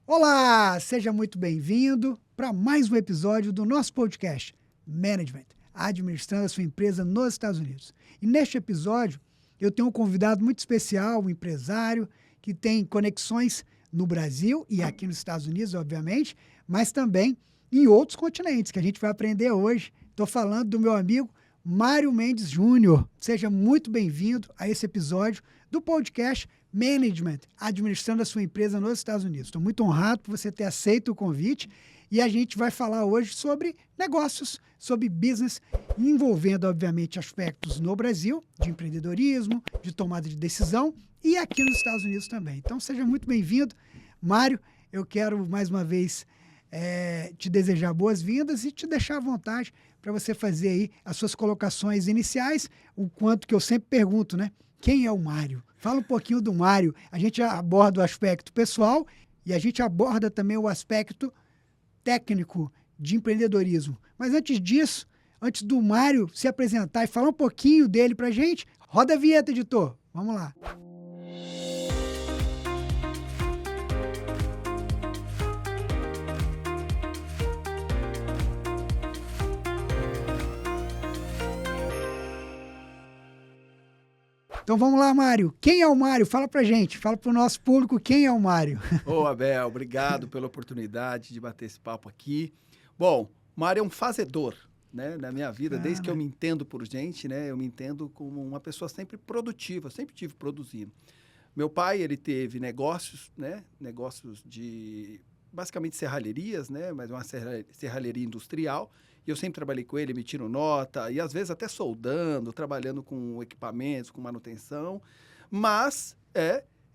Olá, seja muito bem-vindo para mais um episódio do nosso podcast Management, administrando a sua empresa nos Estados Unidos. E neste episódio, eu tenho um convidado muito especial, um empresário que tem conexões no Brasil e aqui nos Estados Unidos, obviamente, mas também em outros continentes, que a gente vai aprender hoje. Estou falando do meu amigo Mário Mendes Júnior. Seja muito bem-vindo a esse episódio do podcast Management, administrando a sua empresa nos Estados Unidos. Estou muito honrado por você ter aceito o convite e a gente vai falar hoje sobre negócios, sobre business, envolvendo, obviamente, aspectos no Brasil, de empreendedorismo, de tomada de decisão e aqui nos Estados Unidos também. Então, seja muito bem-vindo. Mário, eu quero mais uma vez te desejar boas-vindas e te deixar à vontade para você fazer aí as suas colocações iniciais, o quanto que eu sempre pergunto, né? Quem é o Mário? Fala um pouquinho do Mário. A gente aborda o aspecto pessoal e a gente aborda também o aspecto técnico de empreendedorismo. Mas antes disso, antes do Mário se apresentar e falar um pouquinho dele para a gente, roda a vinheta, editor. Vamos lá. Então vamos lá, Mário. Quem é o Mário? Fala pra gente, fala pro nosso público quem é o Mário. Ô, Abel, obrigado pela oportunidade de bater esse papo aqui. Bom, o Mário é um fazedor, né? Na minha vida, desde que eu me entendo por gente, né? Eu me entendo como uma pessoa sempre produtiva, sempre tive produzindo. Meu pai, ele teve negócios, né? Negócios de, basicamente, serralherias, né? Mas uma serralheria industrial. E eu sempre trabalhei com ele, emitindo nota, e às vezes até soldando, trabalhando com equipamentos, com manutenção. Mas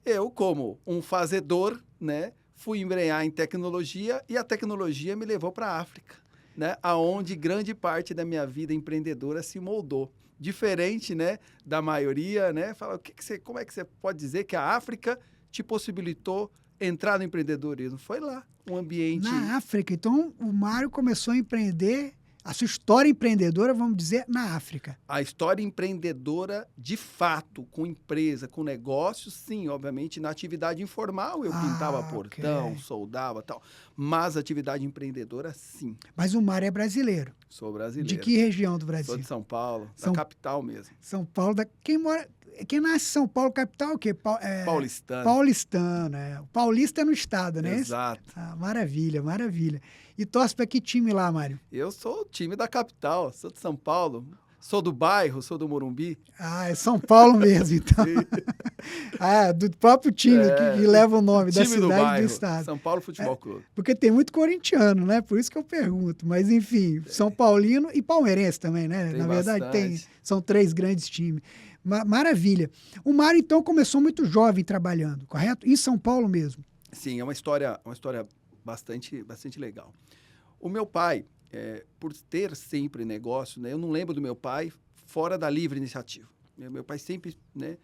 eu, como um fazedor, né, fui embrenhar em tecnologia e a tecnologia me levou para a África, né, aonde grande parte da minha vida empreendedora se moldou. Diferente, né, da maioria, né, fala, como é que você pode dizer que a África te possibilitou entrar no empreendedorismo? Foi lá, um ambiente... Na África. Então, o Mário começou a empreender, a sua história empreendedora, vamos dizer, na África. A história empreendedora, de fato, com empresa, com negócio, sim, obviamente, na atividade informal, eu pintava portão, soldava e tal. Mas atividade empreendedora, sim. Mas o Mário é brasileiro. Sou brasileiro. De que região do Brasil? Sou de São Paulo, da capital mesmo. São Paulo, quem nasce em São Paulo, capital, é o quê? Paulistano. Paulistano, O paulista é no estado, né? Exato. Maravilha, maravilha. E torce para que time lá, Mário? Eu sou o time da capital, sou de São Paulo. Sou do bairro, sou do Morumbi. É São Paulo mesmo, então. Do próprio time que leva o nome da cidade e do estado. São Paulo Futebol Clube. Porque tem muito corintiano, né? Por isso que eu pergunto. Mas, enfim, São Paulino e palmeirense também, né? Tem Na verdade, bastante. São três grandes times. Maravilha. O Mário, então, começou muito jovem trabalhando, correto? Em São Paulo mesmo. Sim, é uma história bastante legal. O meu pai, por ter sempre negócio, né, eu não lembro do meu pai fora da livre iniciativa. Meu pai sempre, né,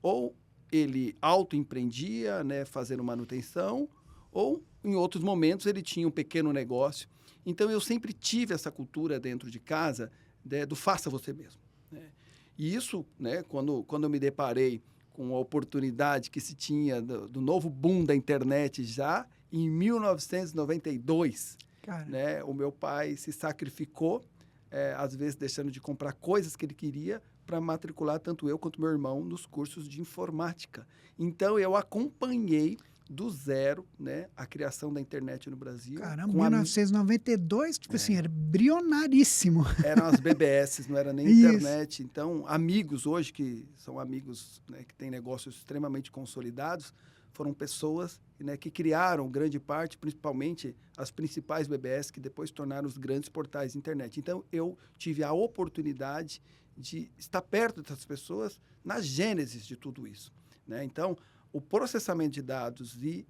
ou ele autoempreendia, né, fazendo manutenção, ou em outros momentos ele tinha um pequeno negócio. Então eu sempre tive essa cultura dentro de casa, né, do faça você mesmo. Né? E isso, né, quando eu me deparei com a oportunidade que se tinha do novo boom da internet já em 1992, né, o meu pai se sacrificou, às vezes deixando de comprar coisas que ele queria para matricular tanto eu quanto meu irmão nos cursos de informática. Então, eu acompanhei do zero, né, a criação da internet no Brasil. Caramba, 1992, assim, era embrionaríssimo. Eram as BBS, não era nem internet. Então, amigos hoje, que são amigos, né, que têm negócios extremamente consolidados, foram pessoas, né, que criaram grande parte, principalmente as principais BBS, que depois tornaram os grandes portais de internet. Então, eu tive a oportunidade de estar perto dessas pessoas na gênese de tudo isso, né? Então, o processamento de dados e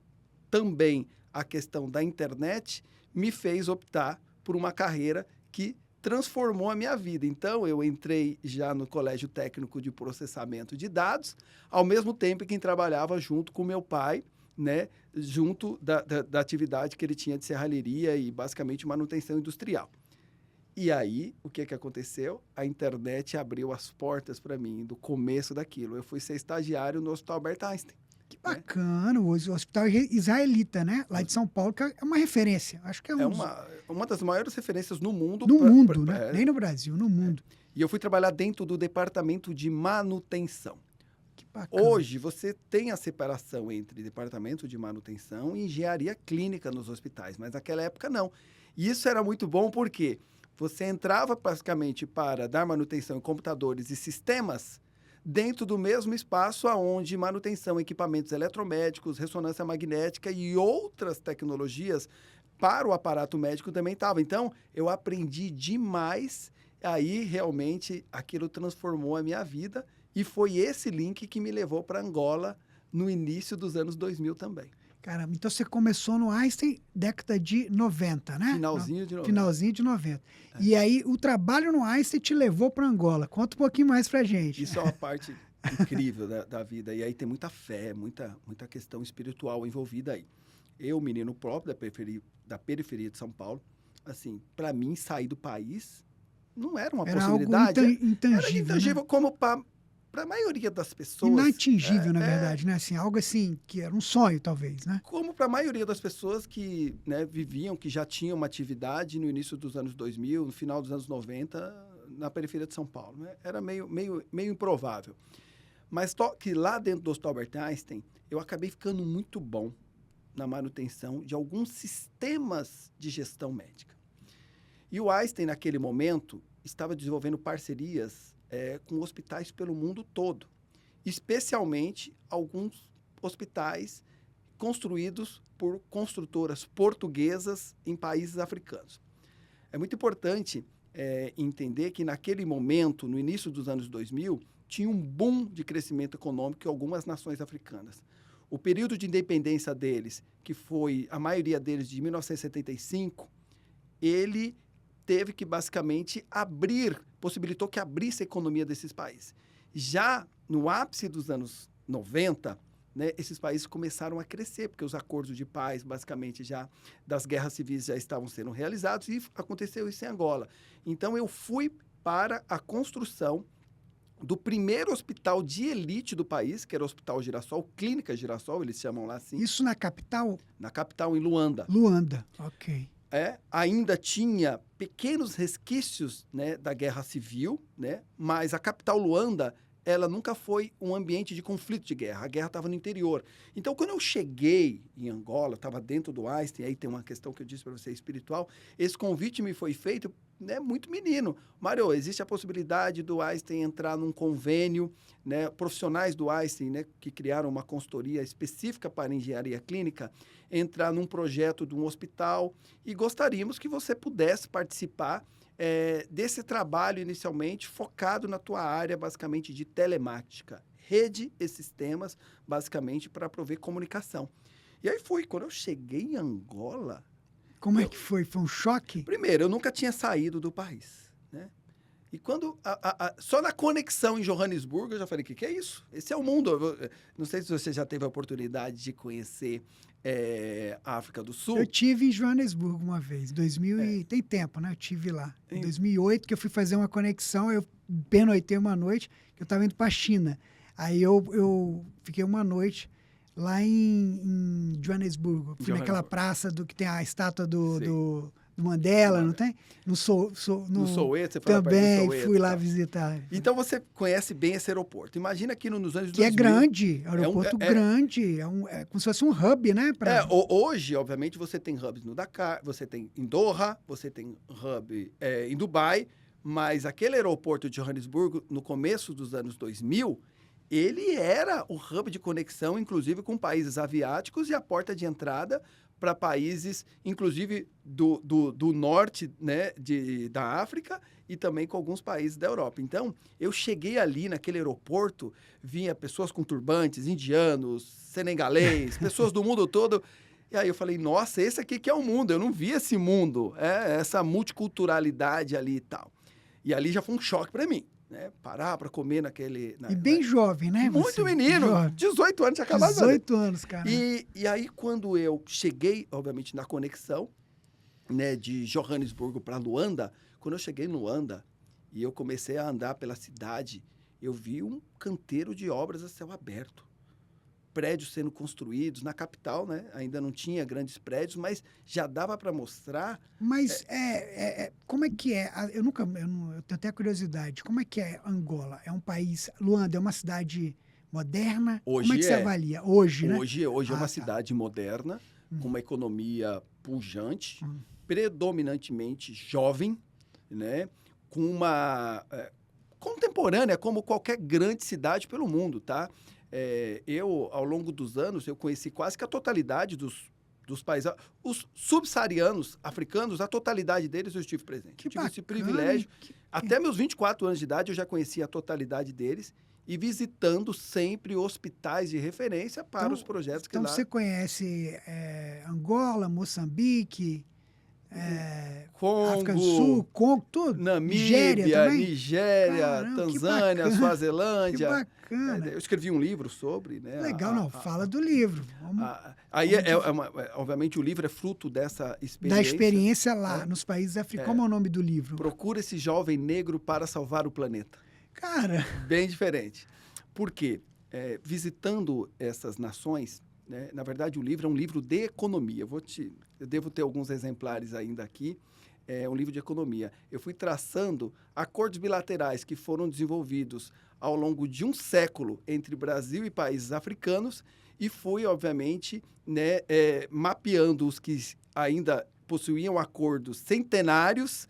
também a questão da internet me fez optar por uma carreira que transformou a minha vida. Então, eu entrei já no Colégio Técnico de Processamento de Dados, ao mesmo tempo que trabalhava junto com meu pai, né, junto da atividade que ele tinha de serralheria e, basicamente, manutenção industrial. E aí, o que aconteceu? A internet abriu as portas para mim, do começo daquilo. Eu fui ser estagiário no Hospital Albert Einstein. Que bacana, o hospital israelita, né? Lá de São Paulo, que é uma referência. Acho que é uma das maiores referências no mundo. No mundo, né? Nem no Brasil, no mundo. E eu fui trabalhar dentro do departamento de manutenção. Que bacana. Hoje, você tem a separação entre departamento de manutenção e engenharia clínica nos hospitais, mas naquela época não. E isso era muito bom porque você entrava basicamente para dar manutenção em computadores e sistemas dentro do mesmo espaço onde manutenção, equipamentos eletromédicos, ressonância magnética e outras tecnologias para o aparato médico também estavam. Então, eu aprendi demais, aí realmente aquilo transformou a minha vida e foi esse link que me levou para Angola no início dos anos 2000 também. Caramba, então você começou no Einstein década de 90, né? Finalzinho de 90. Finalzinho de 90. E aí o trabalho no Einstein te levou para Angola. Conta um pouquinho mais pra gente. Isso é uma parte incrível da vida. E aí tem muita fé, muita questão espiritual envolvida aí. Eu, menino próprio da periferia de São Paulo, assim, para mim sair do país não era uma possibilidade. Algo intangível, era intangível, né? como para a maioria das pessoas. Inatingível, na verdade, né? Assim, algo assim que era um sonho, talvez, né? Como para a maioria das pessoas que, né, viviam, que já tinham uma atividade no início dos anos 2000, no final dos anos 90, na periferia de São Paulo, né? Era meio improvável. Mas que lá dentro do Hospital Albert Einstein, eu acabei ficando muito bom na manutenção de alguns sistemas de gestão médica. E o Einstein, naquele momento, estava desenvolvendo parcerias com hospitais pelo mundo todo, especialmente alguns hospitais construídos por construtoras portuguesas em países africanos. É muito importante entender que naquele momento, no início dos anos 2000, tinha um boom de crescimento econômico em algumas nações africanas. O período de independência deles, que foi a maioria deles de 1975, ele teve que basicamente possibilitou que abrisse a economia desses países. Já no ápice dos anos 90, né, esses países começaram a crescer, porque os acordos de paz, basicamente, já das guerras civis já estavam sendo realizados e aconteceu isso em Angola. Então, eu fui para a construção do primeiro hospital de elite do país, que era o Hospital Girassol, Clínica Girassol, eles chamam lá assim. Isso na capital? Na capital, em Luanda. Luanda, ok. Ainda tinha pequenos resquícios, né, da guerra civil, né, mas a capital Luanda, ela nunca foi um ambiente de conflito de guerra. A guerra estava no interior. Então, quando eu cheguei em Angola, estava dentro do Einstein, aí tem uma questão que eu disse para você, espiritual, esse convite me foi feito, né, muito menino. Mário, existe a possibilidade do Einstein entrar num convênio, né, profissionais do Einstein, né, que criaram uma consultoria específica para engenharia clínica, entrar num projeto de um hospital e gostaríamos que você pudesse participar desse trabalho inicialmente focado na tua área, basicamente, de telemática, rede e sistemas, basicamente, para prover comunicação. E aí quando eu cheguei em Angola... Como é que foi? Foi um choque? Primeiro, eu nunca tinha saído do país, né? E quando... só na conexão em Johannesburgo, eu já falei, o que é isso? Esse é o mundo. Não sei se você já teve a oportunidade de conhecer a África do Sul. Eu tive em Joanesburgo uma vez, 2000 e tem tempo, né? Eu tive lá. Em 2008, que eu fui fazer uma conexão, eu pernoitei uma noite, que eu estava indo para a China. Aí eu fiquei uma noite lá em Joanesburgo. Fui naquela praça que tem a estátua do Mandela, não tem? No Soweto, você foi também lá do Soweto, fui lá visitar. Então, você conhece bem esse aeroporto. Imagina que nos anos 2000... Que é grande, aeroporto grande. É como se fosse um hub, né? Hoje, obviamente, você tem hubs no Dakar, você tem em Doha, você tem hub em Dubai, mas aquele aeroporto de Johannesburgo, no começo dos anos 2000, ele era o hub de conexão, inclusive, com países asiáticos e a porta de entrada para países, inclusive, do norte, né, da África e também com alguns países da Europa. Então, eu cheguei ali naquele aeroporto, vinha pessoas com turbantes, indianos, senegalês, pessoas do mundo todo. E aí eu falei, nossa, esse aqui que é o mundo, eu não vi esse mundo, essa multiculturalidade ali e tal. E ali já foi um choque para mim. Né, parar para comer naquele... E bem jovem, né? Muito menino, jovem. 18 anos, tinha acabado. 18 anos, cara. E aí, quando eu cheguei, obviamente, na conexão, né, de Johannesburgo para Luanda, quando eu cheguei em Luanda e eu comecei a andar pela cidade, eu vi um canteiro de obras a céu aberto. prédios sendo construídos na capital, né? Ainda não tinha grandes prédios, mas já dava para mostrar. Mas como é que é? Eu tenho até curiosidade. Como é que é Angola? É um país... Luanda é uma cidade moderna? Hoje Como é que você avalia? Hoje, né? Hoje é uma Tá. cidade moderna, com uma economia pujante, predominantemente jovem, né? Com uma... contemporânea, como qualquer grande cidade pelo mundo, tá? Ao longo dos anos, eu conheci quase que a totalidade dos países. Os subsaarianos africanos, a totalidade deles eu estive presente. Que tive esse bacana, privilégio. Até meus 24 anos de idade, eu já conhecia a totalidade deles e visitando sempre hospitais de referência para os projetos que então lá... você conhece Angola, Moçambique, África do Sul, Congo, tudo? Namíbia, Nigéria, Caramba, Tanzânia, Suazilândia. Que bacana. Eu escrevi um livro sobre, né? Legal, não, fala do livro. Obviamente, o livro é fruto dessa experiência. Da experiência lá, nos países africanos. Como é o nome do livro? Procura esse jovem negro para salvar o planeta. Cara... Bem diferente. Por quê? Visitando essas nações, né, na verdade, o livro é um livro de economia. Eu devo ter alguns exemplares ainda aqui. É um livro de economia. Eu fui traçando acordos bilaterais que foram desenvolvidos ao longo de um século entre Brasil e países africanos e fui, obviamente, né, mapeando os que ainda possuíam acordos centenários,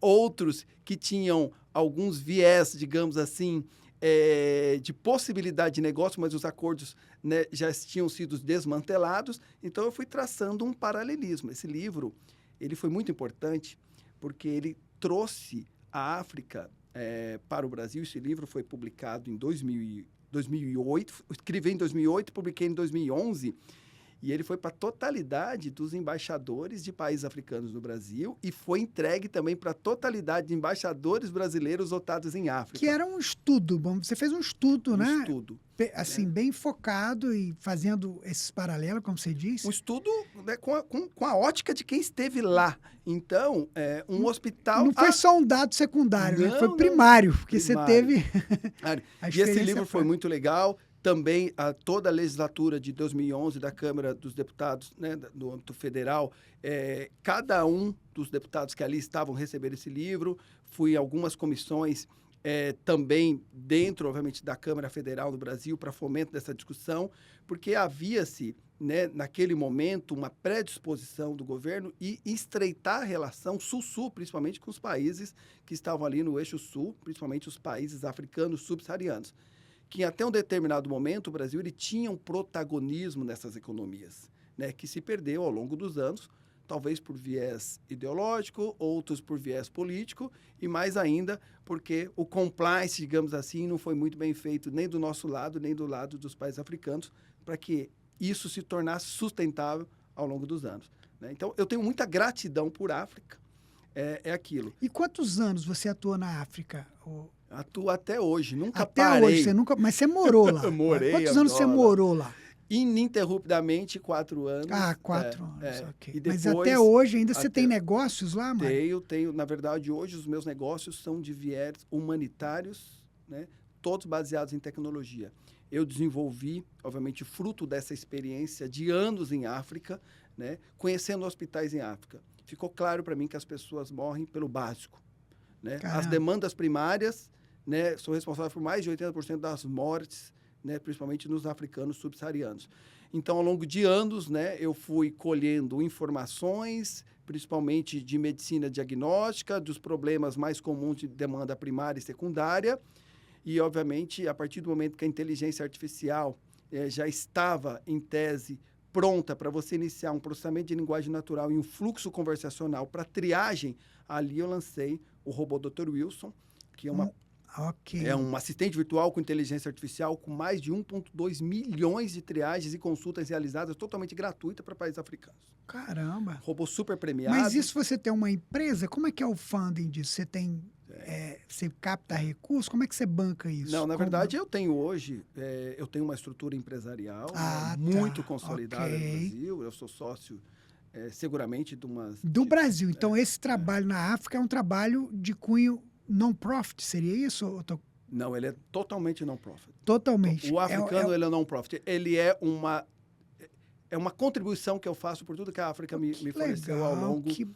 outros que tinham alguns viés, digamos assim, de possibilidade de negócio, mas os acordos, né, já tinham sido desmantelados. Então, eu fui traçando um paralelismo. Esse livro ele foi muito importante porque ele trouxe a África para o Brasil. Esse livro foi publicado em 2008, escrevi em 2008, publiquei em 2011, e ele foi para a totalidade dos embaixadores de países africanos no Brasil e foi entregue também para a totalidade de embaixadores brasileiros lotados em África. Que era um estudo, bom, você fez um estudo, né? Um estudo. Assim, bem focado e fazendo esses paralelos, como você disse. Um estudo, né, com a ótica de quem esteve lá. Então, um hospital... Não foi só um dado secundário, não, né? Foi primário, porque primário. Você teve... E esse livro foi muito legal. Também toda a legislatura de 2011 da Câmara dos Deputados, né, do âmbito federal, cada um dos deputados que ali estavam receberam esse livro. Fui em algumas comissões também dentro, obviamente, da Câmara Federal do Brasil para fomento dessa discussão, porque havia-se, né, naquele momento, uma predisposição do governo e estreitar a relação Sul-Sul, principalmente com os países que estavam ali no eixo Sul, principalmente os países africanos subsaarianos, que até um determinado momento o Brasil ele tinha um protagonismo nessas economias, né, que se perdeu ao longo dos anos, talvez por viés ideológico, outros por viés político, e mais ainda porque o compliance, digamos assim, não foi muito bem feito nem do nosso lado, nem do lado dos países africanos, para que isso se tornasse sustentável ao longo dos anos, né? Então, eu tenho muita gratidão por África, aquilo. E quantos anos você atua na África? Atuo até hoje, nunca até parei. Hoje, você nunca... Mas você morou lá. Morei. Quantos anos você morou lá? Ininterruptamente, 4 anos. 4 anos, ok. Depois, mas até hoje ainda você tem negócios lá, mano? Tenho. Na verdade, hoje os meus negócios são de viés humanitários, né? Todos baseados em tecnologia. Eu desenvolvi, obviamente, fruto dessa experiência de anos em África, né? Conhecendo hospitais em África. Ficou claro para mim que as pessoas morrem pelo básico, né? As demandas primárias, né, são responsáveis por mais de 80% das mortes, né, principalmente nos africanos subsaarianos. Então, ao longo de anos, né, eu fui colhendo informações, principalmente de medicina diagnóstica, dos problemas mais comuns de demanda primária e secundária, e, obviamente, a partir do momento que a inteligência artificial já estava, em tese, pronta para você iniciar um processamento de linguagem natural e um fluxo conversacional para triagem, ali eu lancei o robô Dr. Wilson, que é um assistente virtual com inteligência artificial com mais de 1,2 milhões de triagens e consultas realizadas totalmente gratuita para países africanos. Caramba! Robô super premiado. Mas isso você tem uma empresa? Como é que é o funding disso? Você tem... você capta recursos? Como é que você banca isso? Não, na verdade, eu tenho hoje, eu tenho uma estrutura empresarial muito consolidada no Brasil. Eu sou sócio, seguramente, de umas... Do Brasil. Então, esse trabalho na África é um trabalho de cunho non-profit, seria isso? Não, ele é totalmente non-profit. Totalmente. O africano, ele é non-profit. Ele é uma contribuição que eu faço por tudo que a África me forneceu ao longo de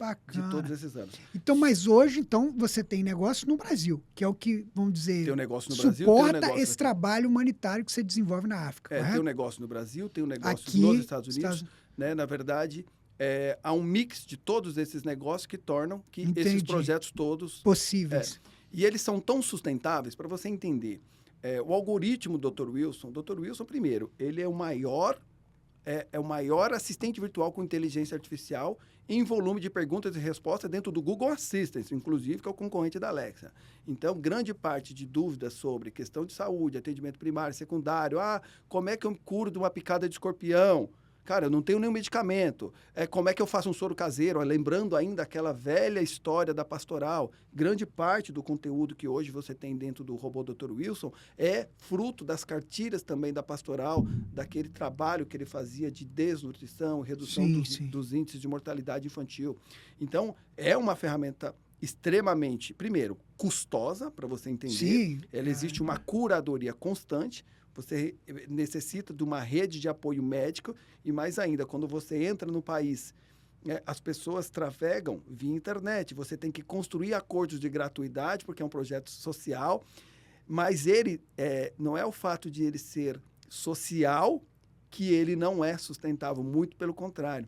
todos esses anos. Então, mas hoje, então, você tem negócio no Brasil, que é o que, vamos dizer, tem um negócio no Brasil, suporta tem um negócio esse trabalho humanitário que você desenvolve na África, correto? Tem um negócio no Brasil, tem um negócio aqui, nos Estados Unidos. Né? Na verdade, há um mix de todos esses negócios que tornam que esses projetos todos... possíveis. E eles são tão sustentáveis, para você entender. O algoritmo do Dr. Wilson, primeiro, ele é o maior assistente virtual com inteligência artificial em volume de perguntas e respostas dentro do Google Assistant, inclusive, que é o concorrente da Alexa. Então, grande parte de dúvidas sobre questão de saúde, atendimento primário, secundário, como é que eu curo de uma picada de escorpião? Cara, eu não tenho nenhum medicamento. Como é que eu faço um soro caseiro? Lembrando ainda aquela velha história da pastoral. Grande parte do conteúdo que hoje você tem dentro do robô Dr. Wilson é fruto das cartilhas também da pastoral, daquele trabalho que ele fazia de desnutrição, redução dos índices de mortalidade infantil. Então, é uma ferramenta extremamente, primeiro, custosa, para você entender. Existe uma curadoria constante. Você necessita de uma rede de apoio médico e, mais ainda, quando você entra no país, as pessoas trafegam via internet. Você tem que construir acordos de gratuidade, porque é um projeto social, mas ele não é o fato de ele ser social que ele não é sustentável, muito pelo contrário.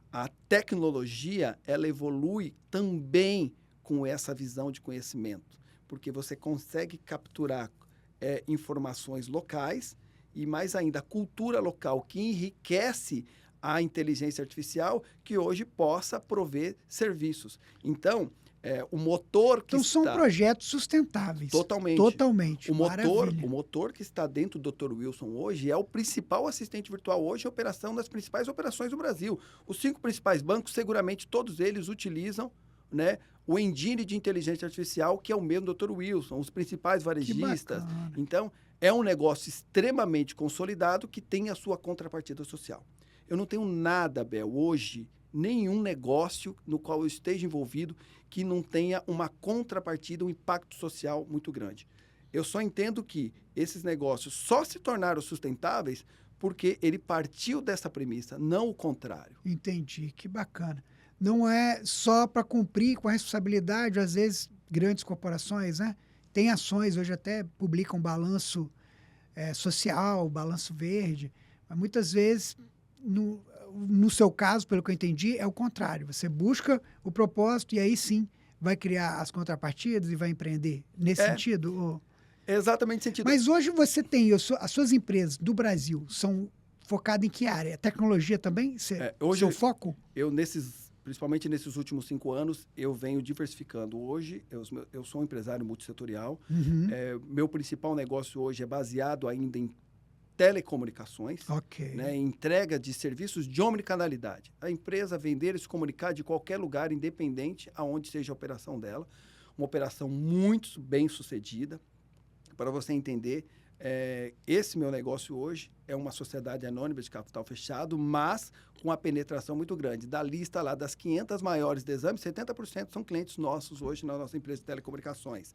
A tecnologia, ela evolui também com essa visão de conhecimento, porque você consegue capturar informações locais e, mais ainda, a cultura local que enriquece a inteligência artificial que hoje possa prover serviços. Então, o motor que são projetos sustentáveis. Totalmente. O motor que está dentro do Dr. Wilson hoje é o principal assistente virtual hoje em operação das principais operações do Brasil. Os 5 principais bancos, seguramente todos eles utilizam, né, o engine de inteligência artificial, que é o mesmo Dr. Wilson, os principais varejistas. Então, é um negócio extremamente consolidado que tem a sua contrapartida social. Eu não tenho nada, Bel, hoje, nenhum negócio no qual eu esteja envolvido que não tenha uma contrapartida, um impacto social muito grande. Eu só entendo que esses negócios só se tornaram sustentáveis porque ele partiu dessa premissa, não o contrário. Entendi, que bacana. Não é só para cumprir com a responsabilidade, às vezes, grandes corporações, né? Tem ações, hoje até publicam balanço social, balanço verde, mas muitas vezes, no seu caso, pelo que eu entendi, é o contrário. Você busca o propósito e aí sim vai criar as contrapartidas e vai empreender. Nesse sentido? É exatamente nesse sentido. Mas hoje você tem, as suas empresas do Brasil são focadas em que área? Tecnologia também? Hoje, seu foco? Principalmente nesses últimos 5 anos, eu venho diversificando. Hoje, eu sou um empresário multissetorial. Meu principal negócio hoje é baseado ainda em telecomunicações, né, entrega de serviços de omnicanalidade. A empresa vender e se comunicar de qualquer lugar, independente aonde seja a operação dela. Uma operação muito bem sucedida. Para você entender, esse meu negócio hoje é uma sociedade anônima de capital fechado, mas com a penetração muito grande. Da lista lá das 500 maiores de exame, 70% são clientes nossos hoje na nossa empresa de telecomunicações.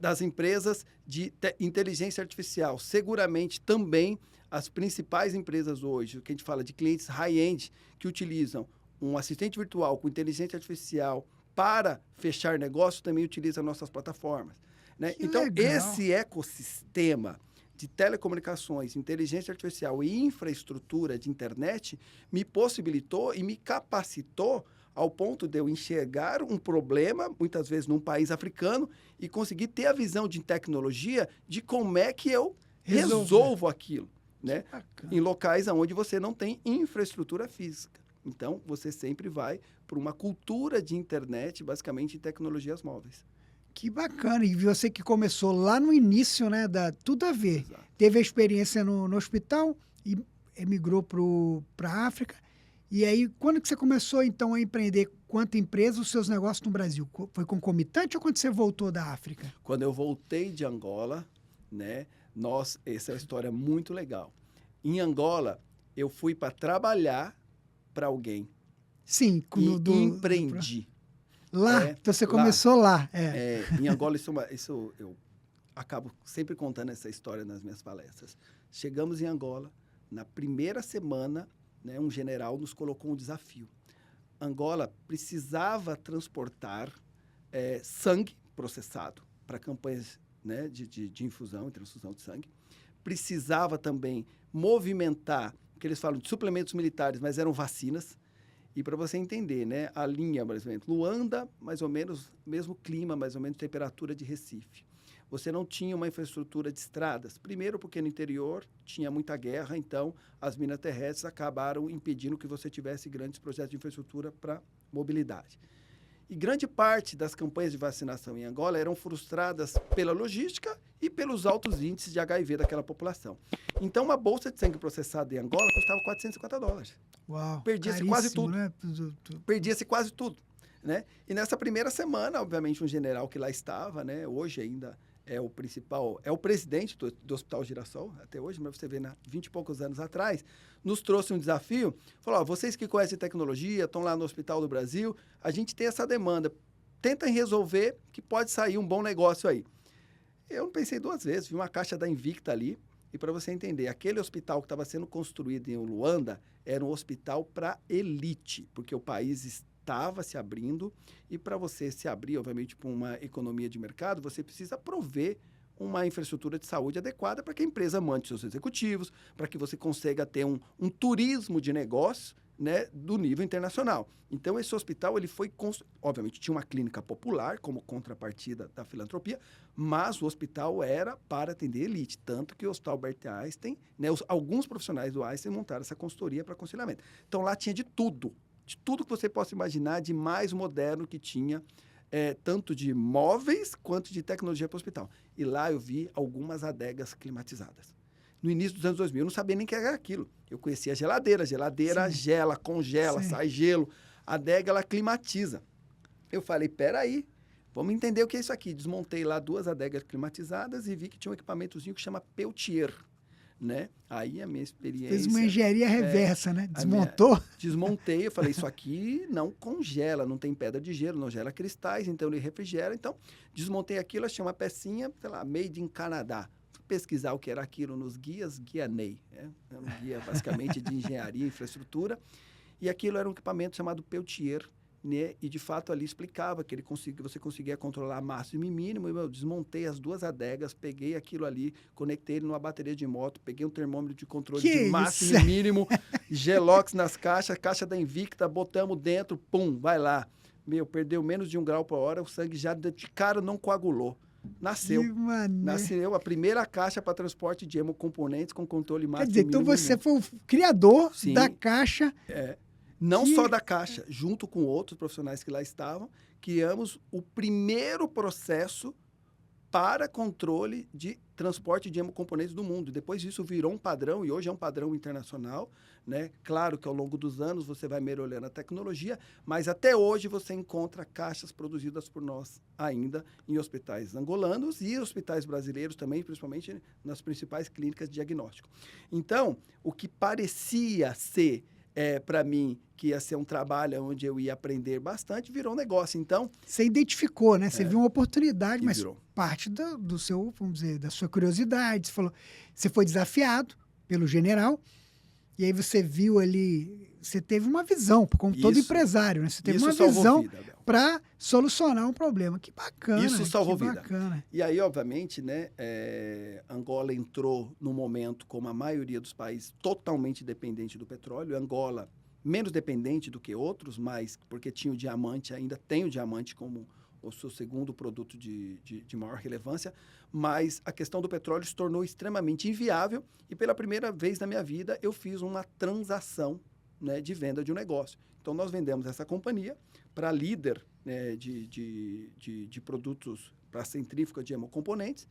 Das empresas de inteligência artificial, seguramente também as principais empresas hoje, que a gente fala de clientes high-end, que utilizam um assistente virtual com inteligência artificial para fechar negócio, também utilizam nossas plataformas. Né? Então, esse ecossistema de telecomunicações, inteligência artificial e infraestrutura de internet me possibilitou e me capacitou ao ponto de eu enxergar um problema, muitas vezes num país africano, e conseguir ter a visão de tecnologia de como é que eu resolvo aquilo, né? Em locais onde você não tem infraestrutura física. Então, você sempre vai para uma cultura de internet, basicamente em tecnologias móveis. Que bacana. E você que começou lá no início, né? Tudo a ver. Exato. Teve a experiência no hospital e emigrou para a África. E aí, quando que você começou, então, a empreender quanto empresa, os seus negócios no Brasil? Foi concomitante ou quando você voltou da África? Quando eu voltei de Angola, né? Essa é uma história muito legal. Em Angola, eu fui para trabalhar para alguém. Sim. Empreendi. Lá? Então você começou lá. Em Angola, eu acabo sempre contando essa história nas minhas palestras. Chegamos em Angola, na primeira semana, né, um general nos colocou um desafio. Angola precisava transportar sangue processado para campanhas, né, de infusão e transfusão de sangue. Precisava também movimentar, que eles falam de suplementos militares, mas eram vacinas. E para você entender, né, a linha, por exemplo, Luanda, mais ou menos, mesmo clima, mais ou menos temperatura de Recife. Você não tinha uma infraestrutura de estradas. Primeiro, porque no interior tinha muita guerra, então as minas terrestres acabaram impedindo que você tivesse grandes projetos de infraestrutura para mobilidade. E grande parte das campanhas de vacinação em Angola eram frustradas pela logística e pelos altos índices de HIV daquela população. Então, uma bolsa de sangue processada em Angola custava $450. Uau, perdia-se quase tudo. né? Perdia-se quase tudo, né? E nessa primeira semana, obviamente, um general que lá estava, né? Hoje ainda é o principal, é o presidente do Hospital Girassol, até hoje, mas você vê, 20 e poucos anos atrás, nos trouxe um desafio, falou, vocês que conhecem tecnologia, estão lá no Hospital do Brasil, a gente tem essa demanda, tentem resolver que pode sair um bom negócio aí. Eu não pensei duas vezes, vi uma caixa da Invicta ali, e para você entender, aquele hospital que estava sendo construído em Luanda era um hospital para elite, porque o país estava se abrindo, e para você se abrir, obviamente, para uma economia de mercado, você precisa prover uma infraestrutura de saúde adequada para que a empresa mande seus executivos, para que você consiga ter um turismo de negócio, né, do nível internacional. Então, esse hospital, ele foi obviamente, tinha uma clínica popular como contrapartida da filantropia, mas o hospital era para atender elite, tanto que o Hospital Albert Einstein, né, alguns profissionais do Einstein montaram essa consultoria para aconselhamento. Então, lá tinha de tudo que você possa imaginar de mais moderno que tinha, tanto de móveis quanto de tecnologia para o hospital. E lá eu vi algumas adegas climatizadas. No início dos anos 2000, eu não sabia nem o que era aquilo. Eu conhecia a geladeira. A geladeira gela, congela, sai gelo. A adega, ela climatiza. Eu falei, peraí, vamos entender o que é isso aqui. Desmontei lá 2 adegas climatizadas e vi que tinha um equipamentozinho que chama Peltier, né? Aí a minha experiência... Fez uma engenharia reversa, né? Desmontou? Desmontei, eu falei, isso aqui não congela, não tem pedra de gelo, não gela cristais, então ele refrigera. Então, desmontei aquilo, achei uma pecinha, sei lá, made in Canadá. Fui pesquisar o que era aquilo nos guias, guia Ney, né? Era um guia basicamente de engenharia e infraestrutura. E aquilo era um equipamento chamado Peltier, né? E de fato ali explicava que você conseguia controlar máximo e mínimo. E eu desmontei as 2 adegas, peguei aquilo ali, conectei ele numa bateria de moto, peguei um termômetro de controle de máximo e mínimo, Gelox nas caixas, caixa da Invicta, botamos dentro, pum, vai lá. Perdeu menos de 1 grau por hora, o sangue já de cara não coagulou. Nasceu a primeira caixa para transporte de hemocomponentes com controle máximo. Quer dizer, então você foi o criador da caixa. Não só da caixa, junto com outros profissionais que lá estavam, criamos o primeiro processo para controle de transporte de hemocomponentes do mundo. Depois disso virou um padrão, e hoje é um padrão internacional, né? Claro que ao longo dos anos você vai melhorando a tecnologia, mas até hoje você encontra caixas produzidas por nós ainda em hospitais angolanos e hospitais brasileiros também, principalmente nas principais clínicas de diagnóstico. Então, o que parecia ser para mim, que ia ser um trabalho onde eu ia aprender bastante, virou um negócio. Então, você identificou, né? Você viu uma oportunidade, mas virou. Parte do seu, vamos dizer, da sua curiosidade. Você foi desafiado pelo general, e aí você viu ali, você teve uma visão, como todo empresário, né? Você teve uma visão para solucionar um problema. Que bacana. Isso salvou vida. Bacana. E aí, obviamente, né, Angola entrou num momento, como a maioria dos países, totalmente dependente do petróleo. Angola, menos dependente do que outros, mas porque tinha o diamante, ainda tem o diamante como o seu segundo produto de maior relevância, mas a questão do petróleo se tornou extremamente inviável e pela primeira vez na minha vida eu fiz uma transação, né, de venda de um negócio. Então, nós vendemos essa companhia para líder, né, de produtos para centrífuga de hemocomponentes,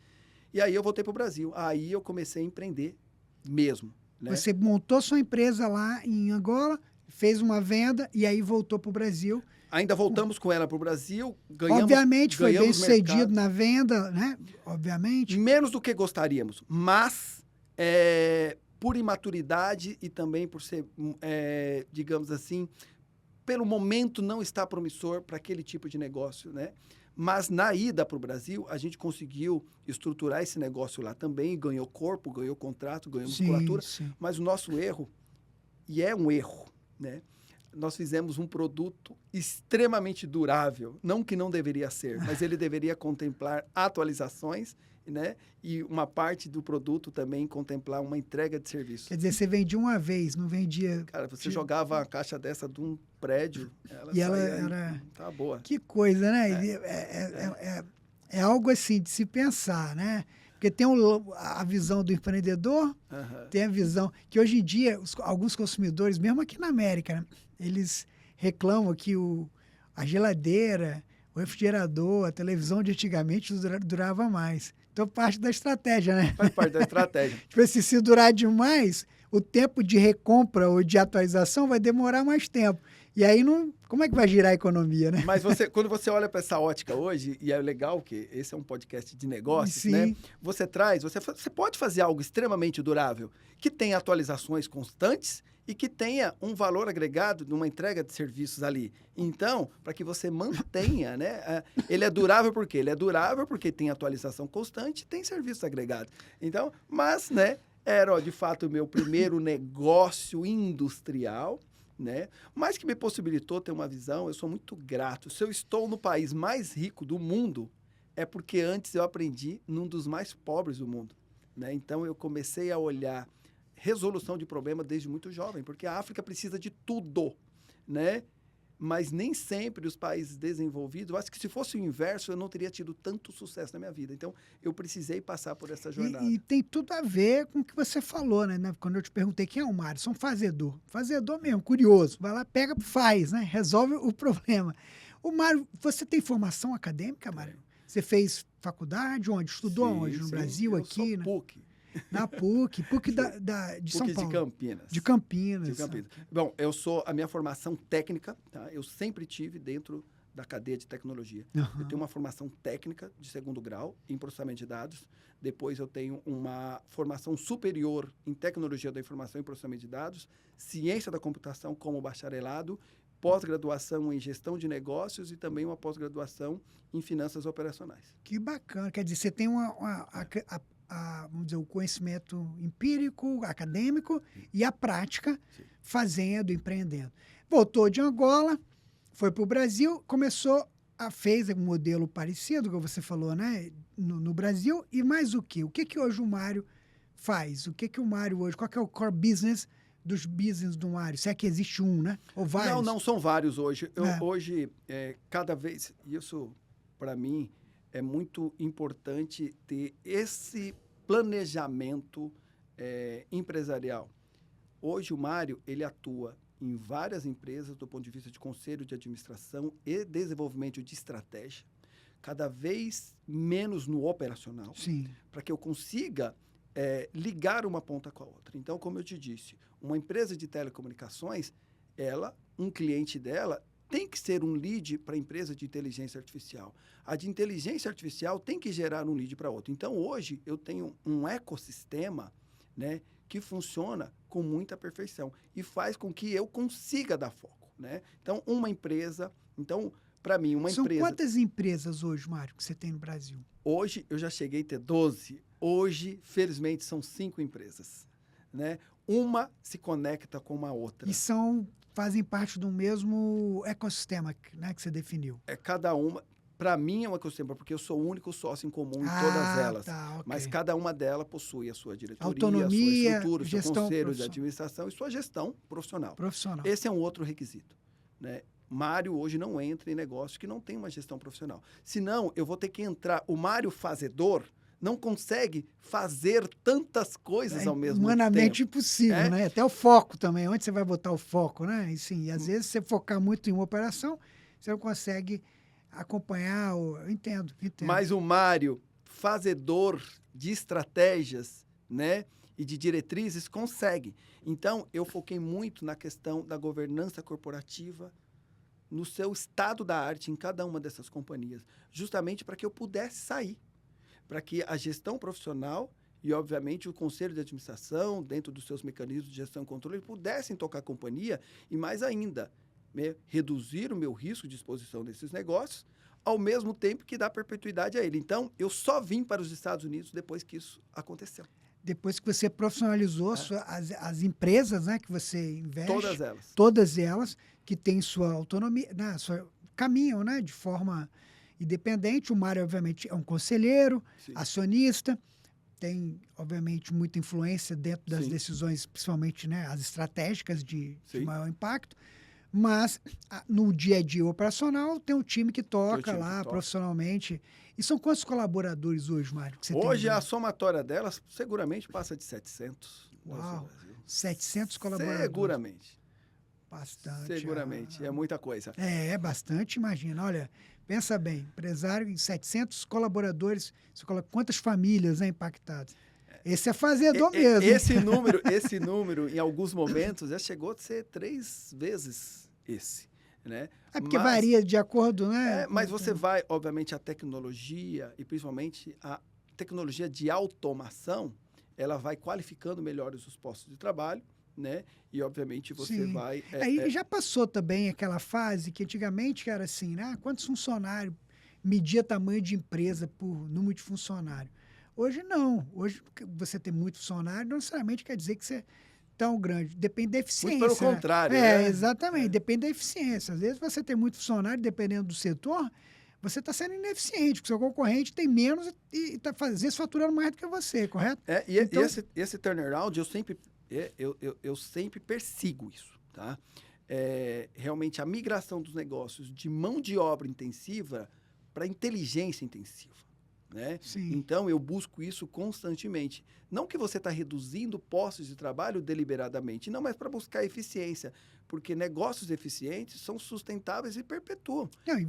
e aí eu voltei para o Brasil. Aí eu comecei a empreender mesmo. Né? Você montou sua empresa lá em Angola, fez uma venda e aí voltou para o Brasil. Ainda voltamos com ela para o Brasil, ganhamos. Obviamente, foi bem sucedido na venda, né? Obviamente. Menos do que gostaríamos, mas por imaturidade e também por ser, digamos assim, pelo momento não está promissor para aquele tipo de negócio, né? Mas na ida para o Brasil, a gente conseguiu estruturar esse negócio lá também, ganhou corpo, ganhou contrato, ganhou musculatura, Sim. mas o nosso erro, e é um erro, né? Nós fizemos um produto extremamente durável, não que não deveria ser, mas ele deveria contemplar atualizações, né? E uma parte do produto também contemplar uma entrega de serviço. Quer dizer, você vendia uma vez, não vendia... Cara, você jogava uma caixa dessa de um prédio, ela E ela saía era... tá boa. Que coisa, né? É algo assim de se pensar, né? Porque tem a visão do empreendedor, tem a visão que hoje em dia alguns consumidores, mesmo aqui na América, né, eles reclamam que a geladeira, o refrigerador, a televisão de antigamente durava mais. Então, parte da estratégia, né? Faz parte da estratégia. Tipo assim, se durar demais, o tempo de recompra ou de atualização vai demorar mais tempo. E aí, como é que vai girar a economia, né? Mas quando você olha para essa ótica hoje, e é legal que esse é um podcast de negócios, Sim. né? Você pode fazer algo extremamente durável, que tenha atualizações constantes e que tenha um valor agregado numa entrega de serviços ali. Então, para que você mantenha, né? Ele é durável por quê? Ele é durável porque tem atualização constante e tem serviços agregados. Então, mas, né? Era, de fato, o meu primeiro negócio industrial, né? Mas que me possibilitou ter uma visão, eu sou muito grato. Se eu estou no país mais rico do mundo, é porque antes eu aprendi num dos mais pobres do mundo, né? Então, eu comecei a olhar resolução de problema desde muito jovem, porque a África precisa de tudo, né? Mas nem sempre os países desenvolvidos, eu acho que se fosse o inverso, eu não teria tido tanto sucesso na minha vida. Então, eu precisei passar por essa jornada. E tem tudo a ver com o que você falou, né? Quando eu te perguntei quem é o Mário, sou um fazedor. Fazedor mesmo, curioso. Vai lá, pega, faz, né? Resolve o problema. O Mário, você tem formação acadêmica, Mário? Você fez faculdade? Onde? Estudou onde? No Brasil, aqui? Eu sou PUC. Na PUC de São PUC Paulo. de Campinas. De Campinas. De Campinas. Bom, a minha formação técnica, tá? Eu sempre tive dentro da cadeia de tecnologia. Eu tenho uma formação técnica de segundo grau em processamento de dados. Depois eu tenho uma formação superior em tecnologia da informação e processamento de dados, ciência da computação como bacharelado, pós-graduação em gestão de negócios e também uma pós-graduação em finanças operacionais. Que bacana. Quer dizer, você tem vamos dizer, o conhecimento empírico, acadêmico e a prática, fazendo, empreendendo. Voltou de Angola, foi para o Brasil, fez um modelo parecido, como você falou, né? No Brasil. E mais o quê? O que hoje o Mário faz? O que o Mário hoje, qual que é o core business dos business do Mário? Se é que existe um, né? Ou vários? Não, são vários hoje. Hoje, cada vez, isso para mim é muito importante ter esse planejamento empresarial. Hoje o Mário, ele atua em várias empresas do ponto de vista de conselho de administração e desenvolvimento de estratégia, cada vez menos no operacional, para que eu consiga ligar uma ponta com a outra. Então, como eu te disse, uma empresa de telecomunicações, um cliente dela, tem que ser um lead para a empresa de inteligência artificial. A de inteligência artificial tem que gerar um lead para outra. Então, hoje, eu tenho um ecossistema, né, que funciona com muita perfeição e faz com que eu consiga dar foco, né? Então, para mim, São quantas empresas hoje, Mário, que você tem no Brasil? Hoje, eu já cheguei a ter 12. Hoje, felizmente, são 5 empresas, né? Uma se conecta com a outra. E fazem parte do mesmo ecossistema, né, que você definiu. Cada uma, para mim é um ecossistema, porque eu sou o único sócio em comum em todas elas. Okay. Mas cada uma delas possui a sua diretoria, autonomia, a sua estrutura, o seu conselho de administração e sua gestão profissional. Profissional. Esse é um outro requisito, né? Mário hoje não entra em negócio que não tem uma gestão profissional. Senão, eu vou ter que entrar. O Mário fazedor não consegue fazer tantas coisas ao mesmo tempo. Humanamente impossível, né? Até o foco também. Onde você vai botar o foco, né? E sim, às vezes, se você focar muito em uma operação, você não consegue acompanhar. Eu entendo. Mas o Mário, fazedor de estratégias, né? E de diretrizes, consegue. Então, eu foquei muito na questão da governança corporativa, no seu estado da arte em cada uma dessas companhias, justamente para que eu pudesse sair, para que a gestão profissional e, obviamente, o conselho de administração, dentro dos seus mecanismos de gestão e controle, pudessem tocar a companhia e, mais ainda, reduzir o meu risco de exposição desses negócios, ao mesmo tempo que dá perpetuidade a ele. Então, eu só vim para os Estados Unidos depois que isso aconteceu. Depois que você profissionalizou as empresas, né, que você investe. Todas elas. Todas elas que têm sua autonomia, né, caminham, né, de forma independente. O Mário, obviamente, é um conselheiro, Sim. acionista, tem, obviamente, muita influência dentro das Sim. decisões, principalmente, né, as estratégicas de Sim. maior impacto. Mas, no dia a dia operacional, tem um time que toca lá profissionalmente. E são quantos colaboradores hoje, Mário? Que você Hoje, tem, a somatória delas seguramente passa de 700. Uau, 700 colaboradores. Seguramente. Bastante. Seguramente, é muita coisa. É bastante, imagina. Olha, pensa bem, empresário em 700 colaboradores, você coloca quantas famílias, né, impactadas? Esse é fazedor mesmo. Esse número, em alguns momentos, já chegou a ser 3 vezes esse, né? É porque varia de acordo, né? Mas você vai, obviamente, a tecnologia, e principalmente a tecnologia de automação, ela vai qualificando melhor os postos de trabalho, né? E, obviamente, você Sim. vai... Aí já passou também aquela fase que antigamente era assim, né? Quantos funcionários? Media tamanho de empresa por número de funcionário. Hoje não. Hoje você ter muito funcionário não necessariamente quer dizer que você é tão grande. Depende da eficiência. Muito pelo contrário. Né? Exatamente. Depende da eficiência. Às vezes você tem muito funcionário, dependendo do setor, você está sendo ineficiente, porque o seu concorrente tem menos e está, às vezes, faturando mais do que você, correto? Então, esse turnaround, eu sempre persigo isso, tá? Realmente, a migração dos negócios de mão de obra intensiva para inteligência intensiva. Né? Então, eu busco isso constantemente. Não que você está reduzindo postos de trabalho deliberadamente, não, mas para buscar eficiência, porque negócios eficientes são sustentáveis e perpetuam,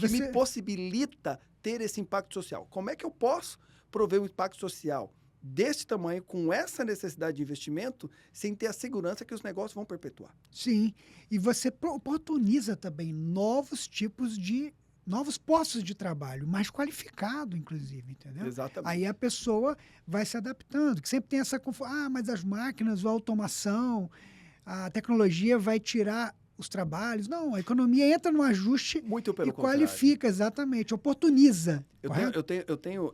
me possibilita ter esse impacto social. Como é que eu posso prover um impacto social desse tamanho, com essa necessidade de investimento, sem ter a segurança que os negócios vão perpetuar? Sim, e você oportuniza também novos postos de trabalho, mais qualificado, inclusive, entendeu? Exatamente. Aí a pessoa vai se adaptando, que sempre tem essa confusão, mas as máquinas, a automação, a tecnologia vai tirar os trabalhos. Não, a economia entra no ajuste muito pelo e qualifica, exatamente, oportuniza.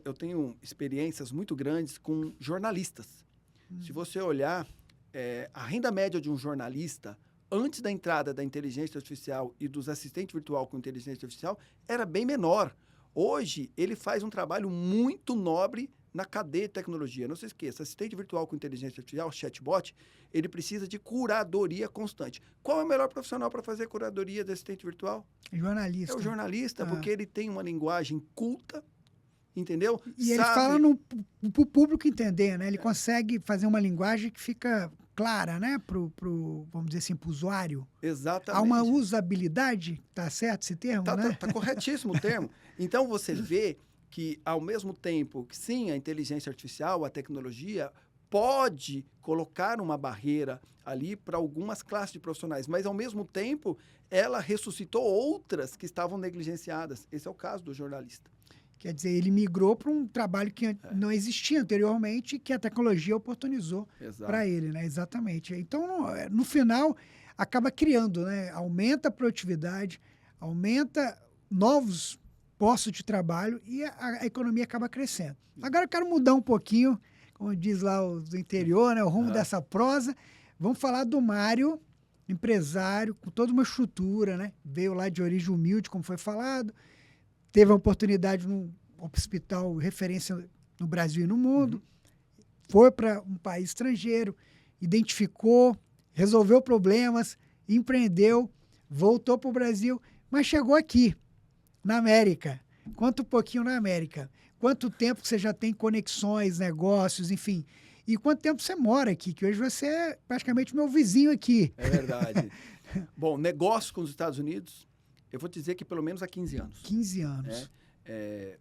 Eu tenho experiências muito grandes com jornalistas. Se você olhar, a renda média de um jornalista antes da entrada da inteligência artificial e dos assistentes virtual com inteligência artificial, era bem menor. Hoje, ele faz um trabalho muito nobre na cadeia de tecnologia. Não se esqueça, assistente virtual com inteligência artificial, chatbot, ele precisa de curadoria constante. Qual é o melhor profissional para fazer curadoria de assistente virtual? Jornalista. É o jornalista, porque ele tem uma linguagem culta, entendeu? E ele fala para o público entender, né? Ele consegue fazer uma linguagem que fica clara, né? Vamos dizer assim, para o usuário. Exatamente. Há uma usabilidade, tá certo esse termo, né? Tá corretíssimo o termo. Então, você vê que, ao mesmo tempo que, sim, a inteligência artificial, a tecnologia, pode colocar uma barreira ali para algumas classes de profissionais, mas, ao mesmo tempo, ela ressuscitou outras que estavam negligenciadas. Esse é o caso do jornalista. Quer dizer, ele migrou para um trabalho que não existia anteriormente, que a tecnologia oportunizou para ele, né? Exatamente. Então, no final, acaba criando, né? Aumenta a produtividade, aumenta novos postos de trabalho e a economia acaba crescendo. Agora eu quero mudar um pouquinho, como diz lá do interior, né? O rumo dessa prosa. Vamos falar do Mário, empresário, com toda uma estrutura, né? Veio lá de origem humilde, como foi falado. Teve a oportunidade num hospital referência no Brasil e no mundo, foi para um país estrangeiro, identificou, resolveu problemas, empreendeu, voltou para o Brasil, mas chegou aqui, na América. Conta um pouquinho na América. Quanto tempo você já tem conexões, negócios, enfim. E quanto tempo você mora aqui, que hoje você é praticamente meu vizinho aqui. É verdade. Bom, negócio com os Estados Unidos, eu vou te dizer que pelo menos há 15 anos. 15 anos.